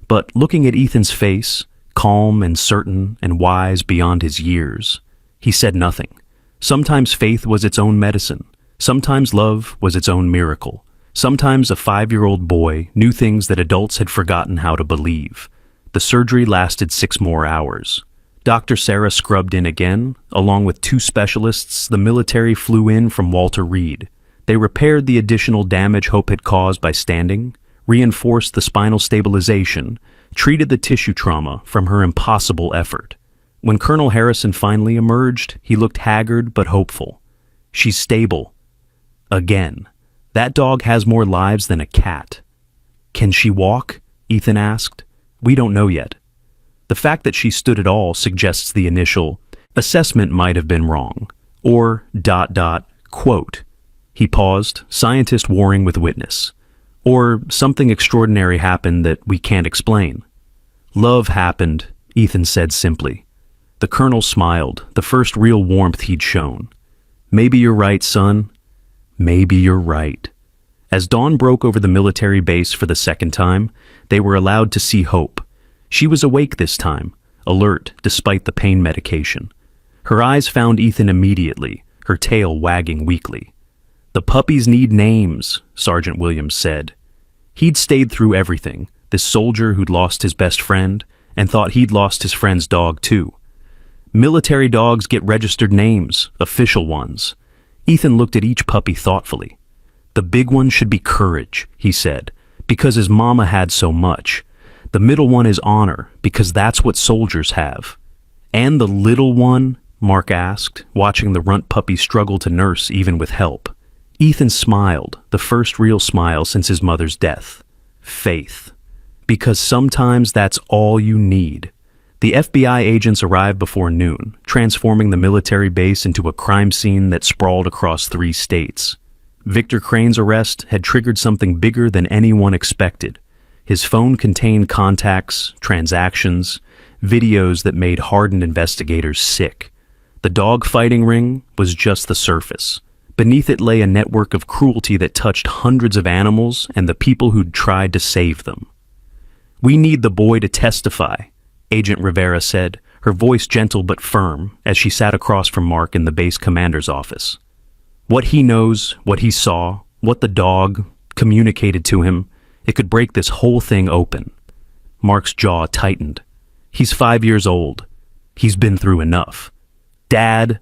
But looking at Ethan's face, calm and certain and wise beyond his years, he said nothing. Sometimes faith was its own medicine. Sometimes love was its own miracle. Sometimes a 5-year-old boy knew things that adults had forgotten how to believe. The surgery lasted 6 more hours. Dr. Sarah scrubbed in again. Along with 2 specialists, the military flew in from Walter Reed. They repaired the additional damage Hope had caused by standing, reinforced the spinal stabilization, treated the tissue trauma from her impossible effort. When Colonel Harrison finally emerged, he looked haggard but hopeful. "She's stable. Again. That dog has more lives than a cat." "Can she walk?" Ethan asked. "We don't know yet." The fact that she stood at all suggests the initial assessment might have been wrong. Or, quote. He paused, scientist warring with witness. Or something extraordinary happened that we can't explain. "Love happened," Ethan said simply. The colonel smiled, the first real warmth he'd shown. "Maybe you're right, son. Maybe you're right." As dawn broke over the military base for the second time, they were allowed to see Hope. She was awake this time, alert despite the pain medication. Her eyes found Ethan immediately, her tail wagging weakly. "The puppies need names," Sergeant Williams said. He'd stayed through everything, this soldier who'd lost his best friend and thought he'd lost his friend's dog too. Military dogs get registered names, official ones. Ethan looked at each puppy thoughtfully. "The big one should be Courage," he said, "because his mama had so much. The middle one is Honor, because that's what soldiers have." "And the little one?" Mark asked, watching the runt puppy struggle to nurse even with help. Ethan smiled, the first real smile since his mother's death. "Faith. Because sometimes that's all you need." The FBI agents arrived before noon, transforming the military base into a crime scene that sprawled across 3 states. Victor Crane's arrest had triggered something bigger than anyone expected. His phone contained contacts, transactions, videos that made hardened investigators sick. The dog-fighting ring was just the surface. Beneath it lay a network of cruelty that touched hundreds of animals and the people who'd tried to save them. "We need the boy to testify," Agent Rivera said, her voice gentle but firm, as she sat across from Mark in the base commander's office. "What he knows, what he saw, what the dog communicated to him, it could break this whole thing open." Mark's jaw tightened. "He's 5 years old. He's been through enough." "Dad!"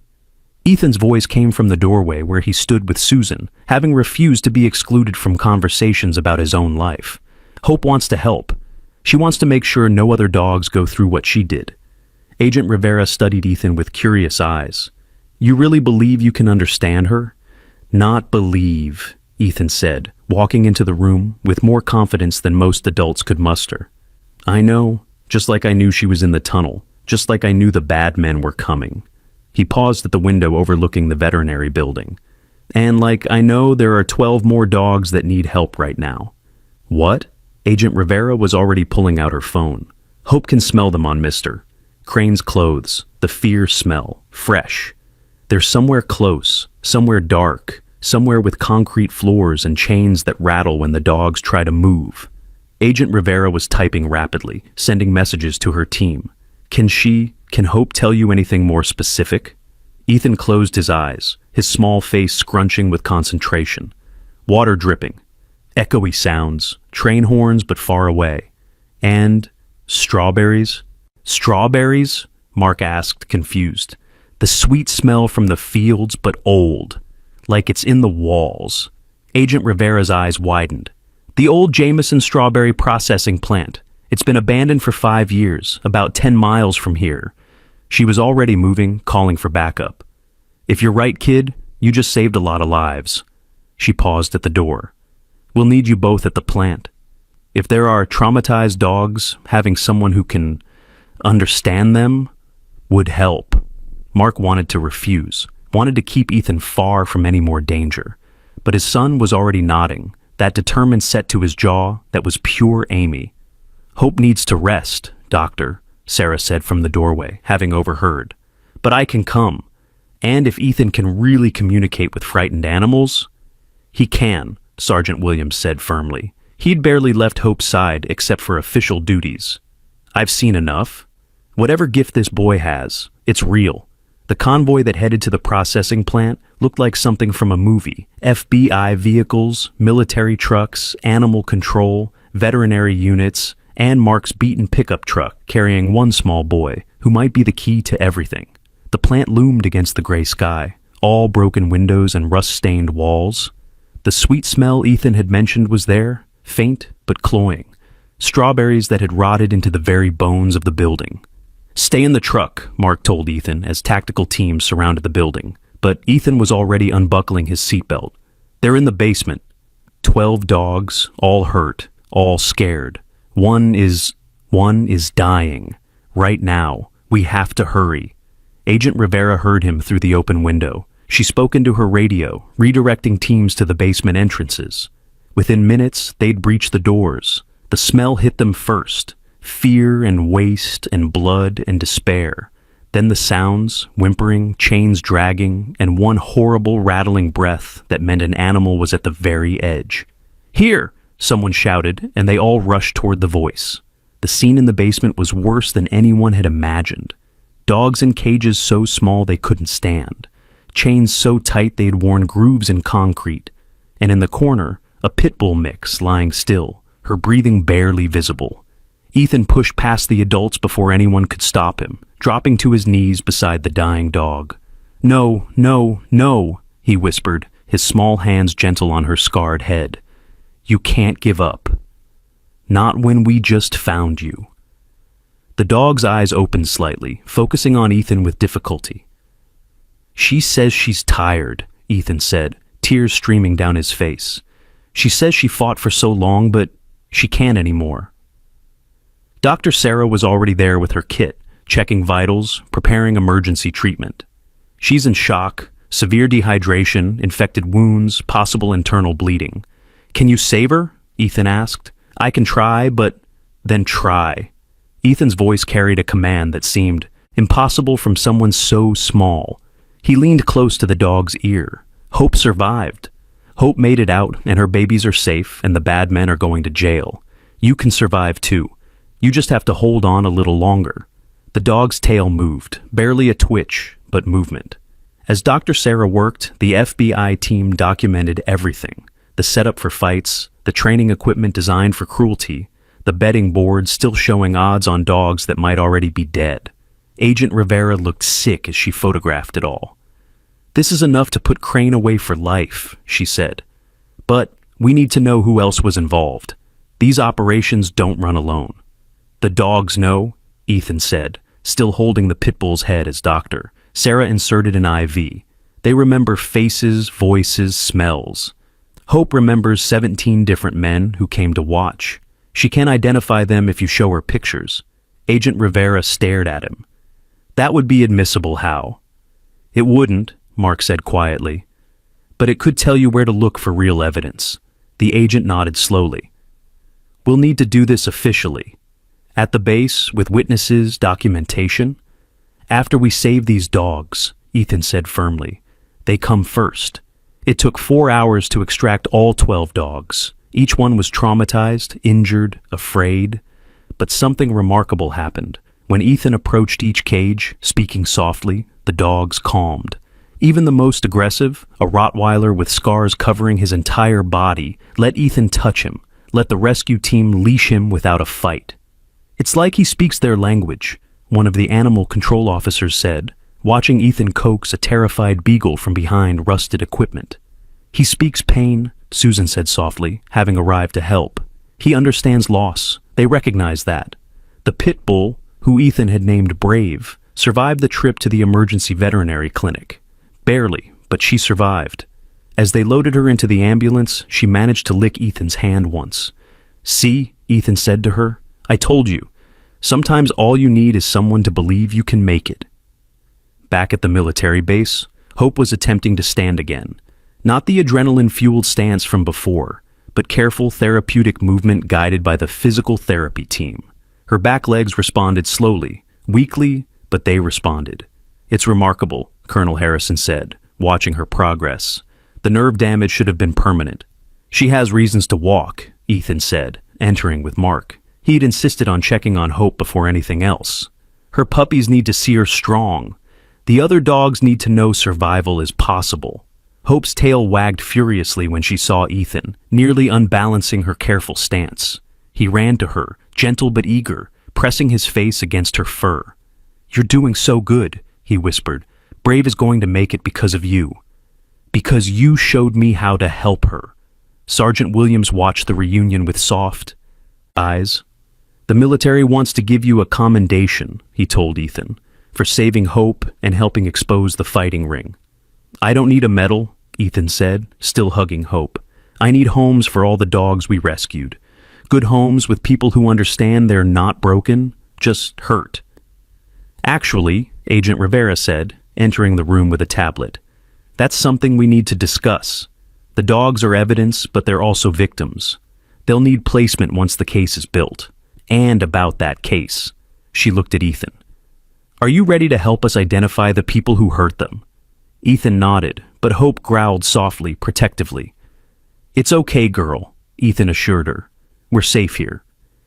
Ethan's voice came from the doorway where he stood with Susan, having refused to be excluded from conversations about his own life. "Hope wants to help. She wants to make sure no other dogs go through what she did." Agent Rivera studied Ethan with curious eyes. "You really believe you can understand her?" "Not believe," Ethan said, walking into the room with more confidence than most adults could muster. "I know, just like I knew she was in the tunnel, just like I knew the bad men were coming." He paused at the window overlooking the veterinary building. "And like I know there are 12 more dogs that need help right now." "What?" Agent Rivera was already pulling out her phone. "Hope can smell them on Mr. Crane's clothes, the fear smell, fresh. They're somewhere close, somewhere dark, somewhere with concrete floors and chains that rattle when the dogs try to move." Agent Rivera was typing rapidly, sending messages to her team. Can Hope tell you anything more specific?" Ethan closed his eyes, his small face scrunching with concentration. Water dripping. Echoey sounds, train horns but far away. And strawberries? "Strawberries?" Mark asked, confused. "The sweet smell from the fields but old, like it's in the walls." Agent Rivera's eyes widened. "The old Jameson strawberry processing plant. It's been abandoned for 5 years, about 10 miles from here." She was already moving, calling for backup. "If you're right, kid, you just saved a lot of lives." She paused at the door. "We'll need you both at the plant. If there are traumatized dogs, having someone who can understand them would help." Mark wanted to refuse, wanted to keep Ethan far from any more danger. But his son was already nodding, that determined set to his jaw that was pure Amy. "Hope needs to rest, Doctor," Sarah said from the doorway, having overheard. "But I can come. And if Ethan can really communicate with frightened animals—" "He can," Sergeant Williams said firmly. He'd barely left Hope's side except for official duties. "I've seen enough. Whatever gift this boy has, it's real. The convoy that headed to the processing plant looked like something from a movie. FBI vehicles, military trucks, animal control, veterinary units, and Mark's beaten pickup truck carrying one small boy who might be the key to everything. The plant loomed against the gray sky, all broken windows and rust-stained walls. The sweet smell Ethan had mentioned was there, faint but cloying. Strawberries that had rotted into the very bones of the building. "Stay in the truck," Mark told Ethan as tactical teams surrounded the building. But Ethan was already unbuckling his seatbelt. "They're in the basement. 12 dogs, all hurt, all scared. One is dying. Right now. We have to hurry." Agent Rivera heard him through the open window. She spoke into her radio, redirecting teams to the basement entrances. Within minutes, they'd breached the doors. The smell hit them first. Fear and waste and blood and despair. Then the sounds, whimpering, chains dragging, and one horrible rattling breath that meant an animal was at the very edge. "Here!" someone shouted, and they all rushed toward the voice. The scene in the basement was worse than anyone had imagined. Dogs in cages so small they couldn't stand. Chains so tight they'd worn grooves in concrete. And in the corner, a pit bull mix lying still, her breathing barely visible. Ethan pushed past the adults before anyone could stop him, dropping to his knees beside the dying dog. "No, no, no," he whispered, his small hands gentle on her scarred head. "You can't give up. Not when we just found you." The dog's eyes opened slightly, focusing on Ethan with difficulty. "She says she's tired," Ethan said, tears streaming down his face. "She says she fought for so long, but she can't anymore." Dr. Sarah was already there with her kit, checking vitals, preparing emergency treatment. "She's in shock, severe dehydration, infected wounds, possible internal bleeding." "Can you save her?" Ethan asked. "I can try, but then try." Ethan's voice carried a command that seemed impossible from someone so small. He leaned close to the dog's ear. "Hope survived. Hope made it out, and her babies are safe, and the bad men are going to jail. You can survive too. You just have to hold on a little longer." The dog's tail moved, barely a twitch, but movement. As Dr. Sarah worked, the FBI team documented everything. The setup for fights, the training equipment designed for cruelty, the betting board still showing odds on dogs that might already be dead. Agent Rivera looked sick as she photographed it all. "This is enough to put Crane away for life," she said. "But we need to know who else was involved. These operations don't run alone." "The dogs know," Ethan said, still holding the pit bull's head as doctor. Sarah inserted an IV. "They remember faces, voices, smells. Hope remembers 17 different men who came to watch. She can identify them if you show her pictures." Agent Rivera stared at him. "That would be admissible, how?" "It wouldn't," Mark said quietly. "But it could tell you where to look for real evidence." The agent nodded slowly. "We'll need to do this officially. At the base, with witnesses, documentation. After we save these dogs," Ethan said firmly. "They come first." It took 4 hours to extract all 12 dogs. Each one was traumatized, injured, afraid. But something remarkable happened. When Ethan approached each cage, speaking softly, the dogs calmed. Even the most aggressive, a Rottweiler with scars covering his entire body, let Ethan touch him, let the rescue team leash him without a fight. "It's like he speaks their language," one of the animal control officers said, watching Ethan coax a terrified beagle from behind rusted equipment. "He speaks pain," Susan said softly, having arrived to help. "He understands loss. They recognize that." The pit bull, who Ethan had named Brave, survived the trip to the emergency veterinary clinic. Barely, but she survived. As they loaded her into the ambulance, she managed to lick Ethan's hand once. "See," Ethan said to her, "I told you. Sometimes all you need is someone to believe you can make it." Back at the military base, Hope was attempting to stand again. Not the adrenaline-fueled stance from before, but careful therapeutic movement guided by the physical therapy team. Her back legs responded slowly, weakly, but they responded. "It's remarkable," Colonel Harrison said, watching her progress. "The nerve damage should have been permanent." "She has reasons to walk," Ethan said, entering with Mark. He'd insisted on checking on Hope before anything else. "Her puppies need to see her strong." The other dogs need to know survival is possible. Hope's tail wagged furiously when she saw Ethan, nearly unbalancing her careful stance. He ran to her, gentle but eager, pressing his face against her fur. "You're doing so good," he whispered. "Brave is going to make it because of you. Because you showed me how to help her." Sergeant Williams watched the reunion with soft eyes. "The military wants to give you a commendation," he told Ethan, "for saving Hope and helping expose the fighting ring." "I don't need a medal," Ethan said, still hugging Hope. "I need homes for all the dogs we rescued. Good homes with people who understand they're not broken, just hurt." "Actually," Agent Rivera said, entering the room with a tablet, "that's something we need to discuss. The dogs are evidence, but they're also victims. They'll need placement once the case is built. And about that case." She looked at Ethan. "Are you ready to help us identify the people who hurt them?" Ethan nodded, but Hope growled softly, protectively. "It's okay, girl," Ethan assured her. "We're safe here."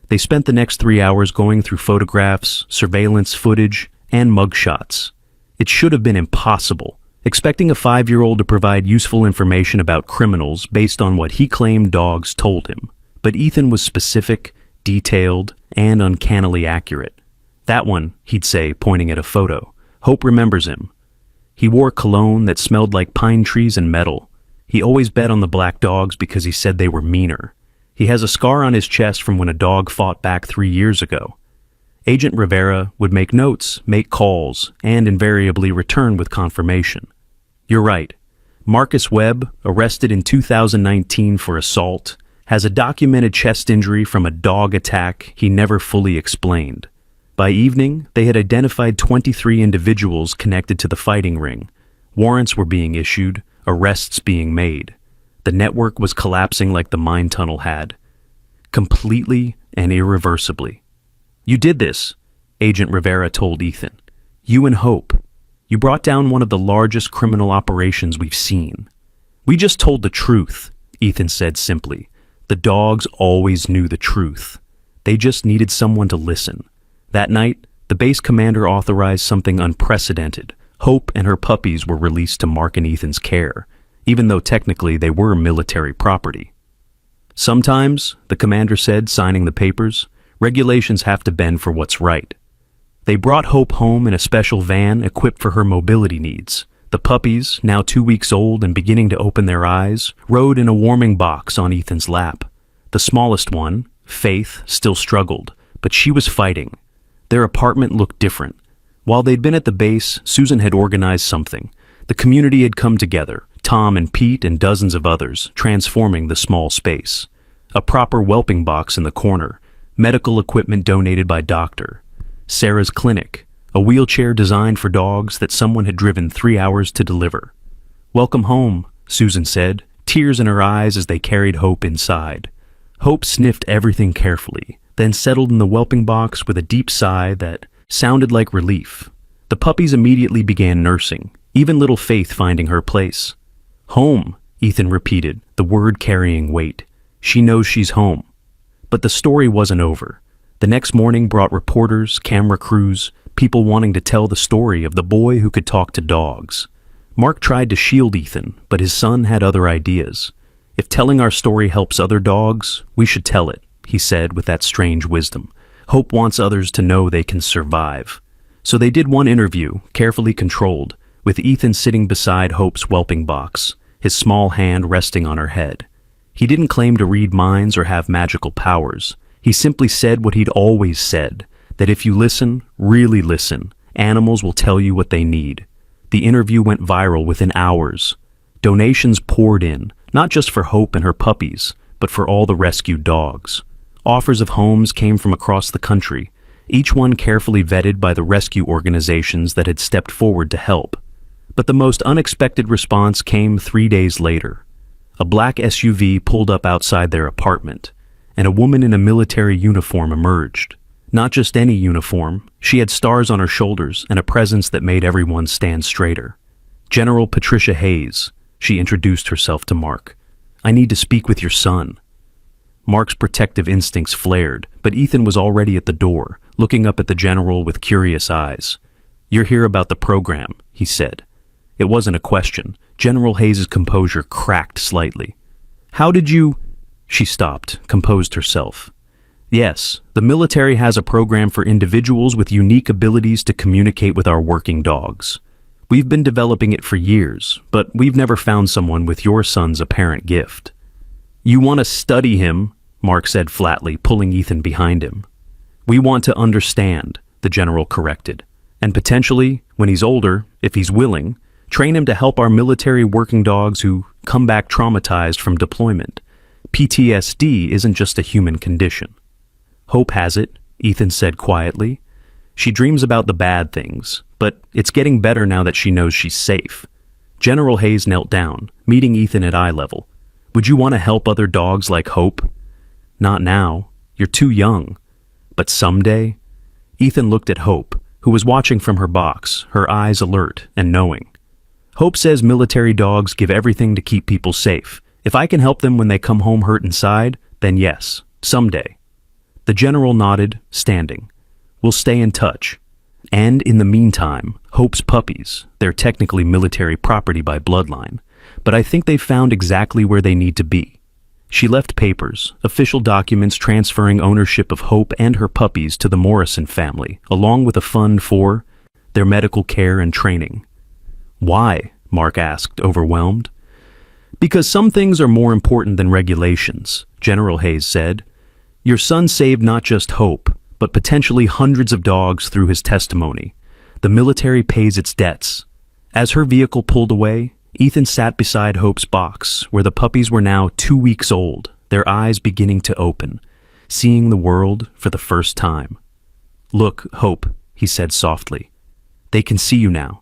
They spent the next 3 hours going through photographs, surveillance footage, and mugshots. It should have been impossible, expecting a 5-year-old to provide useful information about criminals based on what he claimed dogs told him. But Ethan was specific, detailed, and uncannily accurate. "That one," he'd say, pointing at a photo. "Hope remembers him. He wore cologne that smelled like pine trees and metal. He always bet on the black dogs because he said they were meaner. He has a scar on his chest from when a dog fought back 3 years ago." Agent Rivera would make notes, make calls, and invariably return with confirmation. "You're right. Marcus Webb, arrested in 2019 for assault, has a documented chest injury from a dog attack he never fully explained. By evening, they had identified 23 individuals connected to the fighting ring. Warrants were being issued, arrests being made. The network was collapsing like the mine tunnel had. Completely and irreversibly. "You did this," Agent Rivera told Ethan. "You and Hope. You brought down one of the largest criminal operations we've seen." "We just told the truth," Ethan said simply. "The dogs always knew the truth. They just needed someone to listen." That night, the base commander authorized something unprecedented. Hope and her puppies were released to Mark and Ethan's care, even though technically they were military property. "Sometimes," the commander said, signing the papers, "regulations have to bend for what's right." They brought Hope home in a special van equipped for her mobility needs. The puppies, now 2 weeks old and beginning to open their eyes, rode in a warming box on Ethan's lap. The smallest one, Faith, still struggled, but she was fighting. Their apartment looked different. While they'd been at the base, Susan had organized something. The community had come together, Tom and Pete and dozens of others, transforming the small space. A proper whelping box in the corner, medical equipment donated by Dr. Sarah's clinic, a wheelchair designed for dogs that someone had driven 3 hours to deliver. "Welcome home," Susan said, tears in her eyes as they carried Hope inside. Hope sniffed everything carefully, then settled in the whelping box with a deep sigh that sounded like relief. The puppies immediately began nursing, even little Faith finding her place. "Home," Ethan repeated, the word carrying weight. "She knows she's home." But the story wasn't over. The next morning brought reporters, camera crews, people wanting to tell the story of the boy who could talk to dogs. Mark tried to shield Ethan, but his son had other ideas. "If telling our story helps other dogs, we should tell it," he said with that strange wisdom. "Hope wants others to know they can survive." So they did one interview, carefully controlled, with Ethan sitting beside Hope's whelping box, his small hand resting on her head. He didn't claim to read minds or have magical powers. He simply said what he'd always said, that if you listen, really listen, animals will tell you what they need. The interview went viral within hours. Donations poured in, not just for Hope and her puppies, but for all the rescued dogs. Offers of homes came from across the country, each one carefully vetted by the rescue organizations that had stepped forward to help. But the most unexpected response came 3 days later. A black SUV pulled up outside their apartment, and a woman in a military uniform emerged. Not just any uniform, she had stars on her shoulders and a presence that made everyone stand straighter. "General Patricia Hayes," she introduced herself to Mark. "I need to speak with your son." Mark's protective instincts flared, but Ethan was already at the door, looking up at the general with curious eyes. "You're here about the program," he said. It wasn't a question. General Hayes' composure cracked slightly. "How did you—" She stopped, composed herself. "Yes, the military has a program for individuals with unique abilities to communicate with our working dogs. We've been developing it for years, but we've never found someone with your son's apparent gift." "You want to study him," Mark said flatly, pulling Ethan behind him. "We want to understand," the general corrected. "And potentially, when he's older, if he's willing, train him to help our military working dogs who come back traumatized from deployment. PTSD isn't just a human condition." "Hope has it," Ethan said quietly. "She dreams about the bad things, but it's getting better now that she knows she's safe." General Hayes knelt down, meeting Ethan at eye level. "Would you want to help other dogs like Hope?" "Not now. You're too young. But someday?" Ethan looked at Hope, who was watching from her box, her eyes alert and knowing. "Hope says military dogs give everything to keep people safe. If I can help them when they come home hurt inside, then yes, someday." The general nodded, standing. "We'll stay in touch. And in the meantime, Hope's puppies, they're technically military property by bloodline, but I think they've found exactly where they need to be." She left papers, official documents transferring ownership of Hope and her puppies to the Morrison family, along with a fund for their medical care and training. "Why?" Mark asked, overwhelmed. "Because some things are more important than regulations," General Hayes said. "Your son saved not just Hope, but potentially hundreds of dogs through his testimony. The military pays its debts." As her vehicle pulled away, Ethan sat beside Hope's box, where the puppies were now 2 weeks old, their eyes beginning to open, seeing the world for the first time. "Look, Hope," he said softly. "They can see you now.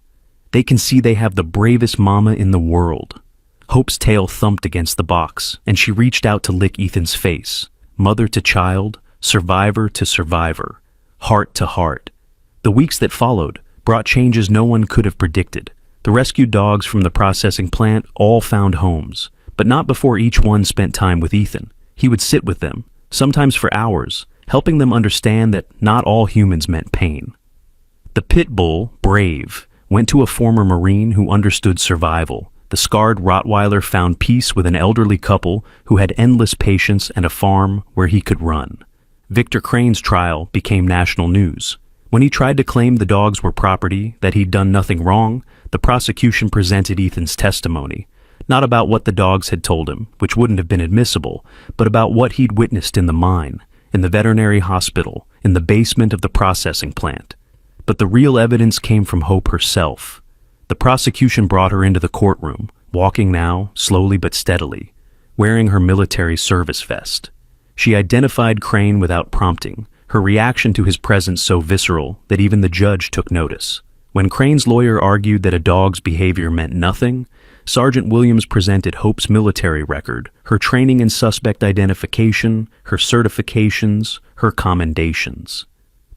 They can see they have the bravest mama in the world." Hope's tail thumped against the box, and she reached out to lick Ethan's face, mother to child, survivor to survivor, heart to heart. The weeks that followed brought changes no one could have predicted. The rescued dogs from the processing plant all found homes, but not before each one spent time with Ethan. He would sit with them, sometimes for hours, helping them understand that not all humans meant pain. The pit bull, Brave, went to a former Marine who understood survival. The scarred Rottweiler found peace with an elderly couple who had endless patience and a farm where he could run. Victor Crane's trial became national news. When he tried to claim the dogs were property, that he'd done nothing wrong, the prosecution presented Ethan's testimony, not about what the dogs had told him, which wouldn't have been admissible, but about what he'd witnessed in the mine, in the veterinary hospital, in the basement of the processing plant. But the real evidence came from Hope herself. The prosecution brought her into the courtroom, walking now, slowly but steadily, wearing her military service vest. She identified Crane without prompting, her reaction to his presence so visceral that even the judge took notice. When Crane's lawyer argued that a dog's behavior meant nothing, Sergeant Williams presented Hope's military record, her training in suspect identification, her certifications, her commendations.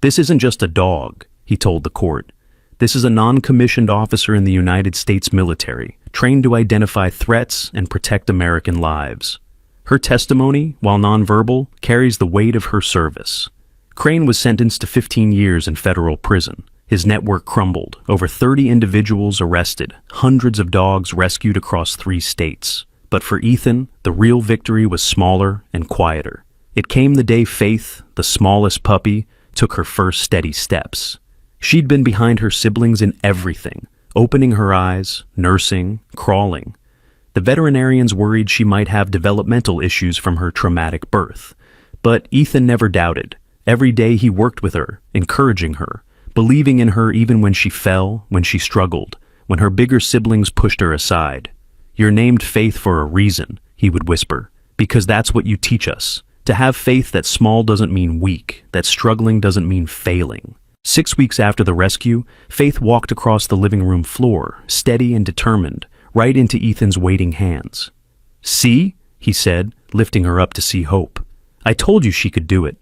"This isn't just a dog," he told the court. "This is a non-commissioned officer in the United States military, trained to identify threats and protect American lives." Her testimony, while nonverbal, carries the weight of her service. Crane was sentenced to 15 years in federal prison. His network crumbled, over 30 individuals arrested, hundreds of dogs rescued across 3 states. But for Ethan, the real victory was smaller and quieter. It came the day Faith, the smallest puppy, took her first steady steps. She'd been behind her siblings in everything, opening her eyes, nursing, crawling. The veterinarians worried she might have developmental issues from her traumatic birth. But Ethan never doubted. Every day he worked with her, encouraging her, believing in her even when she fell, when she struggled, when her bigger siblings pushed her aside. "You're named Faith for a reason," he would whisper, "because that's what you teach us. To have faith that small doesn't mean weak, that struggling doesn't mean failing." 6 weeks after the rescue, Faith walked across the living room floor, steady and determined, right into Ethan's waiting hands. "See?" he said, lifting her up to see Hope. "I told you she could do it."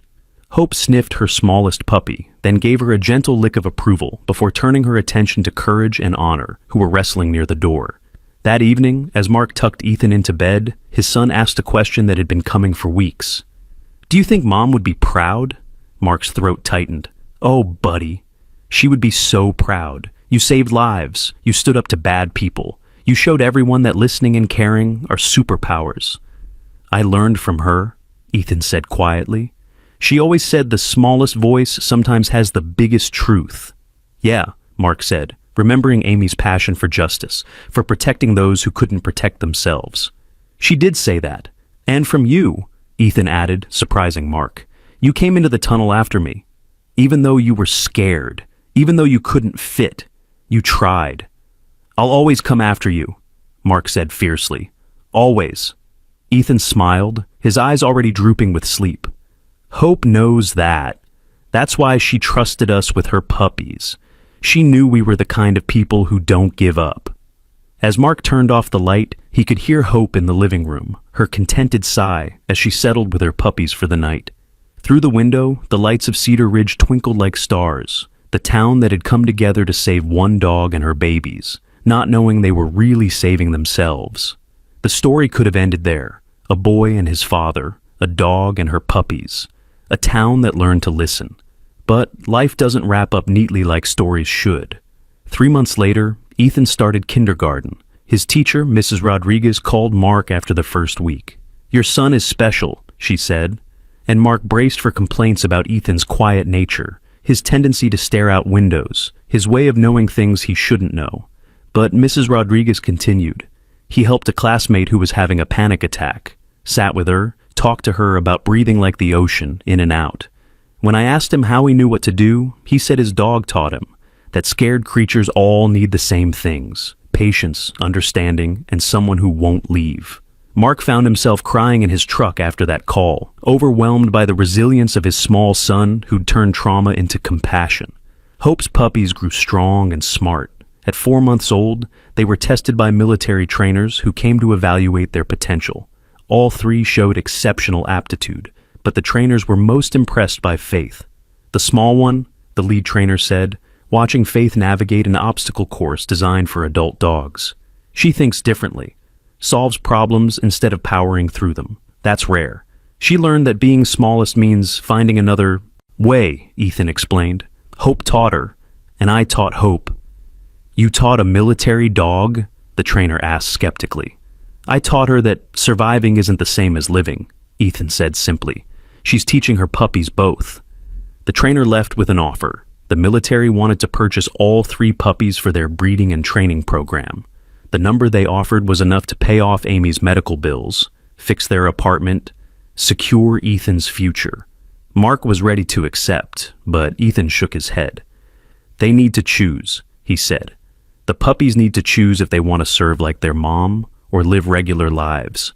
Hope sniffed her smallest puppy, then gave her a gentle lick of approval before turning her attention to Courage and Honor, who were wrestling near the door. That evening, as Mark tucked Ethan into bed, his son asked a question that had been coming for weeks. "Do you think Mom would be proud?" Mark's throat tightened. "Oh, buddy." She would be so proud. You saved lives. You stood up to bad people. You showed everyone that listening and caring are superpowers. I learned from her, Ethan said quietly. She always said the smallest voice sometimes has the biggest truth. Yeah, Mark said, remembering Amy's passion for justice, for protecting those who couldn't protect themselves. She did say that. And from you, Ethan added, surprising Mark. You came into the tunnel after me. Even though you were scared, even though you couldn't fit, you tried. I'll always come after you, Mark said fiercely. Always. Ethan smiled, his eyes already drooping with sleep. Hope knows that. That's why she trusted us with her puppies. She knew we were the kind of people who don't give up. As Mark turned off the light, he could hear Hope in the living room, her contented sigh as she settled with her puppies for the night. Through the window, the lights of Cedar Ridge twinkled like stars, the town that had come together to save one dog and her babies, not knowing they were really saving themselves. The story could have ended there, a boy and his father, a dog and her puppies, a town that learned to listen. But life doesn't wrap up neatly like stories should. 3 months later, Ethan started kindergarten. His teacher, Mrs. Rodriguez, called Mark after the first week. Your son is special, she said. And Mark braced for complaints about Ethan's quiet nature, his tendency to stare out windows, his way of knowing things he shouldn't know. But Mrs. Rodriguez continued. He helped a classmate who was having a panic attack, sat with her, talked to her about breathing like the ocean, in and out. When I asked him how he knew what to do, he said his dog taught him, that scared creatures all need the same things, patience, understanding, and someone who won't leave. Mark found himself crying in his truck after that call, overwhelmed by the resilience of his small son who'd turned trauma into compassion. Hope's puppies grew strong and smart. At 4 months old, they were tested by military trainers who came to evaluate their potential. All 3 showed exceptional aptitude, but the trainers were most impressed by Faith. The small one, the lead trainer said, watching Faith navigate an obstacle course designed for adult dogs. She thinks differently, solves problems instead of powering through them. That's rare. She learned that being smallest means finding another way, Ethan explained. Hope taught her, and I taught Hope. You taught a military dog? The trainer asked skeptically. I taught her that surviving isn't the same as living, Ethan said simply. She's teaching her puppies both. The trainer left with an offer. The military wanted to purchase all 3 puppies for their breeding and training program. The number they offered was enough to pay off Amy's medical bills, fix their apartment, secure Ethan's future. Mark was ready to accept, but Ethan shook his head. They need to choose, he said. The puppies need to choose if they want to serve like their mom or live regular lives.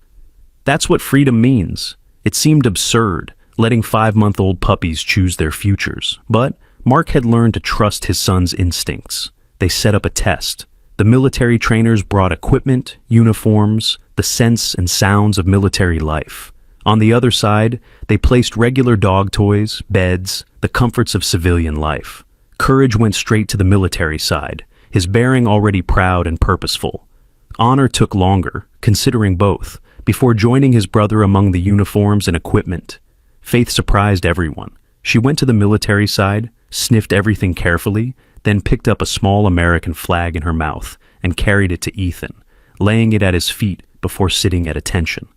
That's what freedom means. It seemed absurd, letting 5-month-old puppies choose their futures. But Mark had learned to trust his son's instincts. They set up a test. The military trainers brought equipment, uniforms, the scents and sounds of military life. On the other side, they placed regular dog toys, beds, the comforts of civilian life. Courage went straight to the military side, his bearing already proud and purposeful. Honor took longer, considering both, before joining his brother among the uniforms and equipment. Faith surprised everyone. She went to the military side, sniffed everything carefully, then picked up a small American flag in her mouth and carried it to Ethan, laying it at his feet before sitting at attention.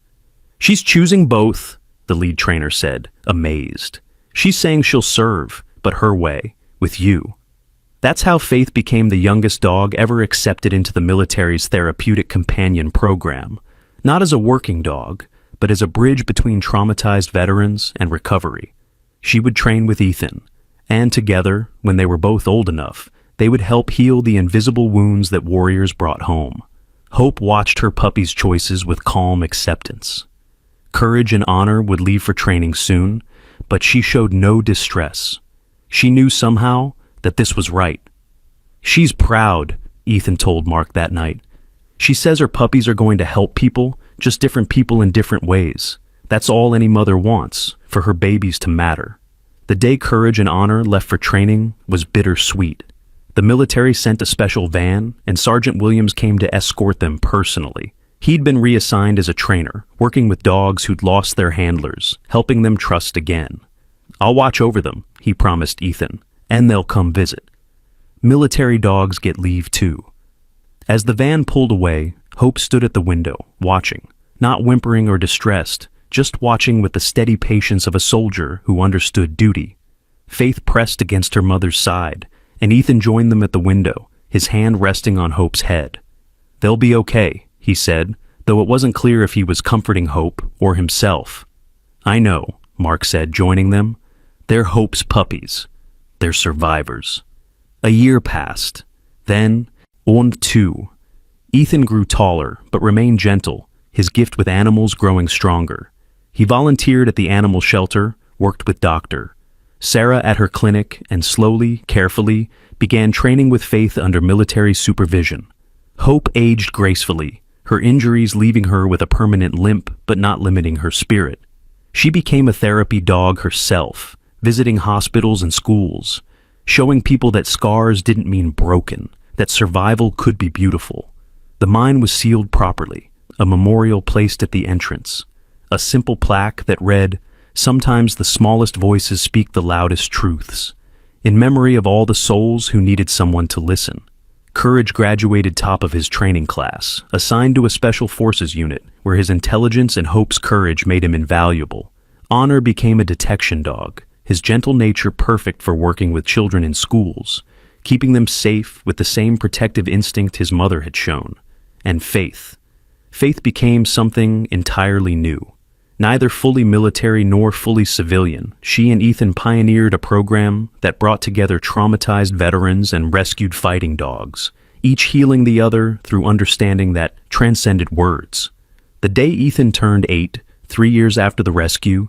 She's choosing both, the lead trainer said, amazed. She's saying she'll serve, but her way, with you. That's how Faith became the youngest dog ever accepted into the military's therapeutic companion program, not as a working dog, but as a bridge between traumatized veterans and recovery. She would train with Ethan, and together, when they were both old enough, they would help heal the invisible wounds that warriors brought home. Hope watched her puppy's choices with calm acceptance. Courage and Honor would leave for training soon, but she showed no distress. She knew somehow that this was right. She's proud, Ethan told Mark that night. She says her puppies are going to help people, just different people in different ways. That's all any mother wants, for her babies to matter. The day Courage and Honor left for training was bittersweet. The military sent a special van, and Sergeant Williams came to escort them personally. He'd been reassigned as a trainer, working with dogs who'd lost their handlers, helping them trust again. I'll watch over them, he promised Ethan, and they'll come visit. Military dogs get leave too. As the van pulled away, Hope stood at the window, watching, not whimpering or distressed, just watching with the steady patience of a soldier who understood duty. Faith pressed against her mother's side, and Ethan joined them at the window, his hand resting on Hope's head. "They'll be okay," he said, though it wasn't clear if he was comforting Hope or himself. "I know," Mark said, joining them. "They're Hope's puppies. They're survivors." A year passed. Then, on two. Ethan grew taller, but remained gentle, his gift with animals growing stronger. He volunteered at the animal shelter, worked with Dr. Sarah at her clinic, and slowly, carefully, began training with Faith under military supervision. Hope aged gracefully, her injuries leaving her with a permanent limp but not limiting her spirit. She became a therapy dog herself, visiting hospitals and schools, showing people that scars didn't mean broken, that survival could be beautiful. The mine was sealed properly, a memorial placed at the entrance, a simple plaque that read, "Sometimes the smallest voices speak the loudest truths," in memory of all the souls who needed someone to listen. Courage graduated top of his training class, assigned to a special forces unit, where his intelligence and Hope's courage made him invaluable. Honor became a detection dog, his gentle nature perfect for working with children in schools, keeping them safe with the same protective instinct his mother had shown. And Faith. Faith became something entirely new. Neither fully military nor fully civilian, she and Ethan pioneered a program that brought together traumatized veterans and rescued fighting dogs, each healing the other through understanding that transcended words. The day Ethan turned 8, 3 years after the rescue,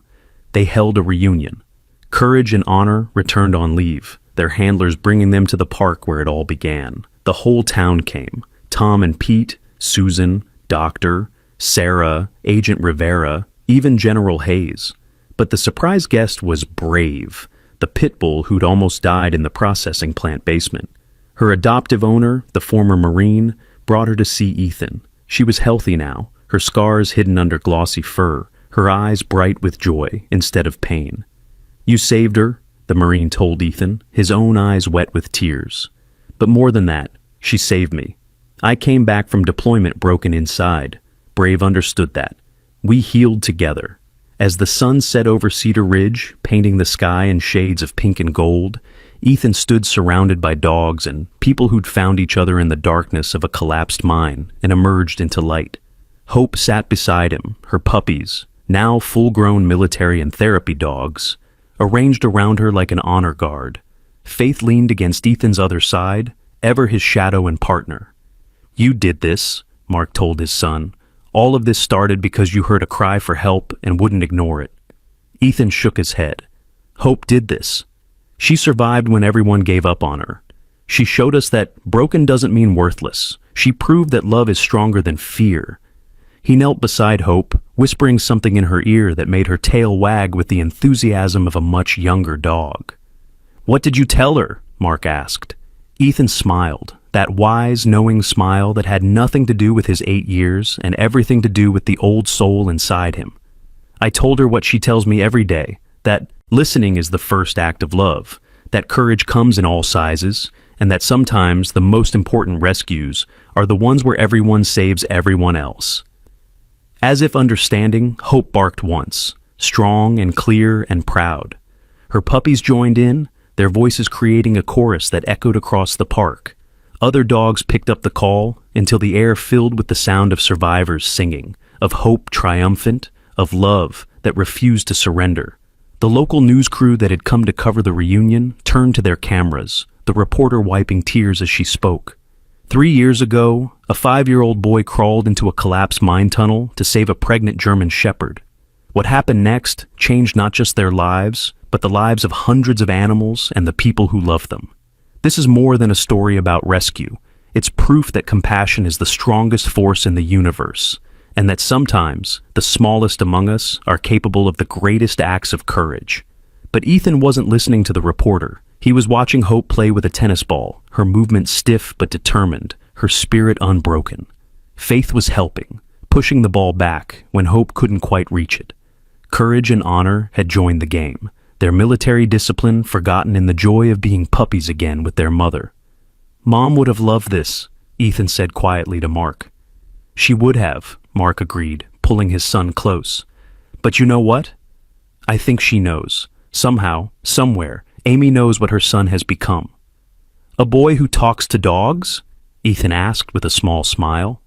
they held a reunion. Courage and Honor returned on leave, their handlers bringing them to the park where it all began. The whole town came. Tom and Pete, Susan, Doctor, Sarah, Agent Rivera, even General Hayes. But the surprise guest was Brave, the pit bull who'd almost died in the processing plant basement. Her adoptive owner, the former Marine, brought her to see Ethan. She was healthy now, her scars hidden under glossy fur, her eyes bright with joy instead of pain. "You saved her," the Marine told Ethan, his own eyes wet with tears. "But more than that, she saved me. I came back from deployment broken inside." Brave understood that. We healed together. As the sun set over Cedar Ridge, painting the sky in shades of pink and gold, Ethan stood surrounded by dogs and people who'd found each other in the darkness of a collapsed mine and emerged into light. Hope sat beside him, her puppies, now full-grown military and therapy dogs, arranged around her like an honor guard. Faith leaned against Ethan's other side, ever his shadow and partner. "You did this," Mark told his son. "All of this started because you heard a cry for help and wouldn't ignore it." Ethan shook his head. "Hope did this. She survived when everyone gave up on her. She showed us that broken doesn't mean worthless. She proved that love is stronger than fear." He knelt beside Hope, whispering something in her ear that made her tail wag with the enthusiasm of a much younger dog. "What did you tell her?" Mark asked. Ethan smiled, that wise, knowing smile that had nothing to do with his 8 years and everything to do with the old soul inside him. "I told her what she tells me every day, that listening is the first act of love, that courage comes in all sizes, and that sometimes the most important rescues are the ones where everyone saves everyone else." As if understanding, Hope barked once, strong and clear and proud. Her puppies joined in, their voices creating a chorus that echoed across the park. Other dogs picked up the call until the air filled with the sound of survivors singing, of hope triumphant, of love that refused to surrender. The local news crew that had come to cover the reunion turned to their cameras, the reporter wiping tears as she spoke. 3 years ago, a 5-year-old boy crawled into a collapsed mine tunnel to save a pregnant German shepherd. What happened next changed not just their lives, but the lives of hundreds of animals and the people who love them. This is more than a story about rescue. It's proof that compassion is the strongest force in the universe, and that sometimes the smallest among us are capable of the greatest acts of courage. But Ethan wasn't listening to the reporter. He was watching Hope play with a tennis ball, her movement stiff but determined, her spirit unbroken. Faith was helping, pushing the ball back when Hope couldn't quite reach it. Courage and Honor had joined the game, their military discipline forgotten in the joy of being puppies again with their mother. "Mom would have loved this," Ethan said quietly to Mark. "She would have," Mark agreed, pulling his son close. "But you know what? I think she knows. Somehow, somewhere, Amy knows what her son has become." "A boy who talks to dogs?" Ethan asked with a small smile.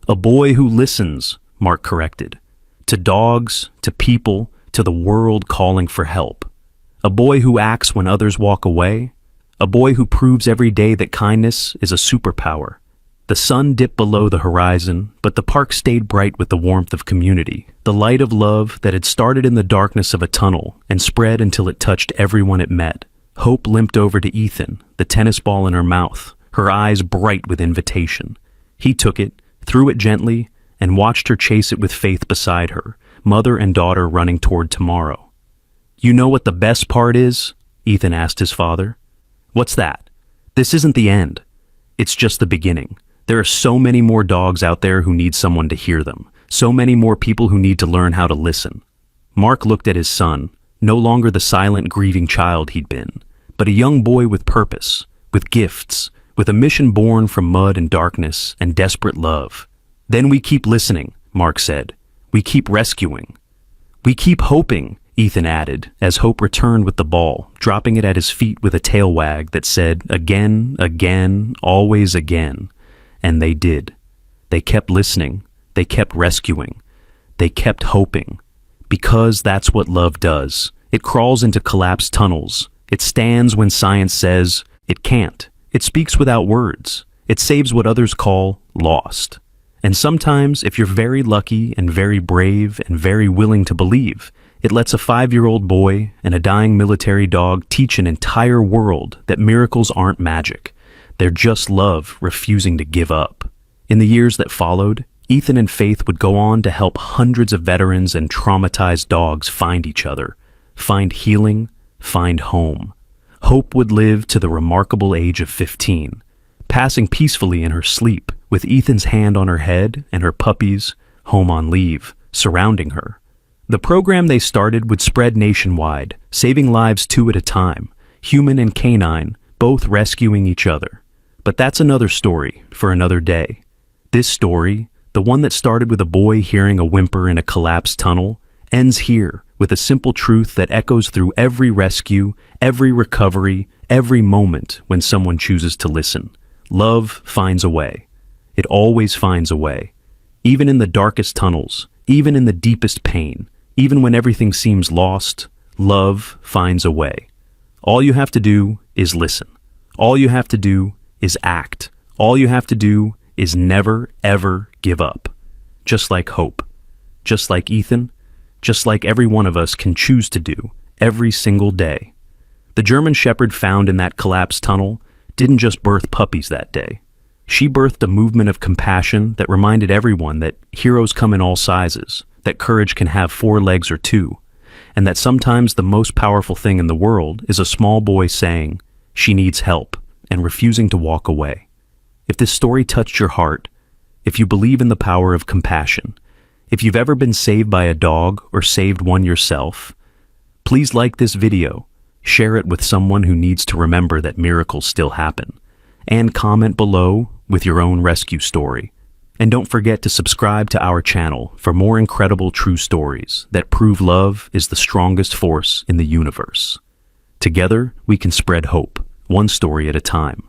"A boy who listens," Mark corrected. "To dogs, to people, to the world calling for help. A boy who acts when others walk away. A boy who proves every day that kindness is a superpower." The sun dipped below the horizon, but the park stayed bright with the warmth of community, the light of love that had started in the darkness of a tunnel and spread until it touched everyone it met. Hope limped over to Ethan, the tennis ball in her mouth, her eyes bright with invitation. He took it, threw it gently, and watched her chase it with Faith beside her, mother and daughter running toward tomorrow. "You know what the best part is?" Ethan asked his father. "What's that?" "This isn't the end. It's just the beginning. There are so many more dogs out there who need someone to hear them, so many more people who need to learn how to listen." Mark looked at his son, no longer the silent, grieving child he'd been, but a young boy with purpose, with gifts, with a mission born from mud and darkness and desperate love. "Then we keep listening," Mark said. "We keep rescuing. We keep hoping," Ethan added, as Hope returned with the ball, dropping it at his feet with a tail wag that said, "Again, again, always again." And they did. They kept listening. They kept rescuing. They kept hoping. Because that's what love does. It crawls into collapsed tunnels. It stands when science says it can't. It speaks without words. It saves what others call lost. And sometimes, if you're very lucky and very brave and very willing to believe, it lets a 5-year-old boy and a dying military dog teach an entire world that miracles aren't magic. They're just love refusing to give up. In the years that followed, Ethan and Faith would go on to help hundreds of veterans and traumatized dogs find each other, find healing, find home. Hope would live to the remarkable age of 15, passing peacefully in her sleep with Ethan's hand on her head and her puppies, home on leave, surrounding her. The program they started would spread nationwide, saving lives 2 at a time, human and canine, both rescuing each other. But that's another story for another day. This story, the one that started with a boy hearing a whimper in a collapsed tunnel, ends here with a simple truth that echoes through every rescue, every recovery, every moment when someone chooses to listen. Love finds a way. It always finds a way. Even in the darkest tunnels, even in the deepest pain, even when everything seems lost, love finds a way. All you have to do is listen. All you have to do is act. All you have to do is never, ever give up. Just like Hope. Just like Ethan. Just like every one of us can choose to do every single day. The German Shepherd found in that collapsed tunnel didn't just birth puppies that day. She birthed a movement of compassion that reminded everyone that heroes come in all sizes, that courage can have 4 legs or 2, and that sometimes the most powerful thing in the world is a small boy saying, "She needs help," and refusing to walk away. If this story touched your heart, if you believe in the power of compassion, if you've ever been saved by a dog or saved one yourself, please like this video, share it with someone who needs to remember that miracles still happen, and comment below with your own rescue story. And don't forget to subscribe to our channel for more incredible true stories that prove love is the strongest force in the universe. Together, we can spread hope, one story at a time.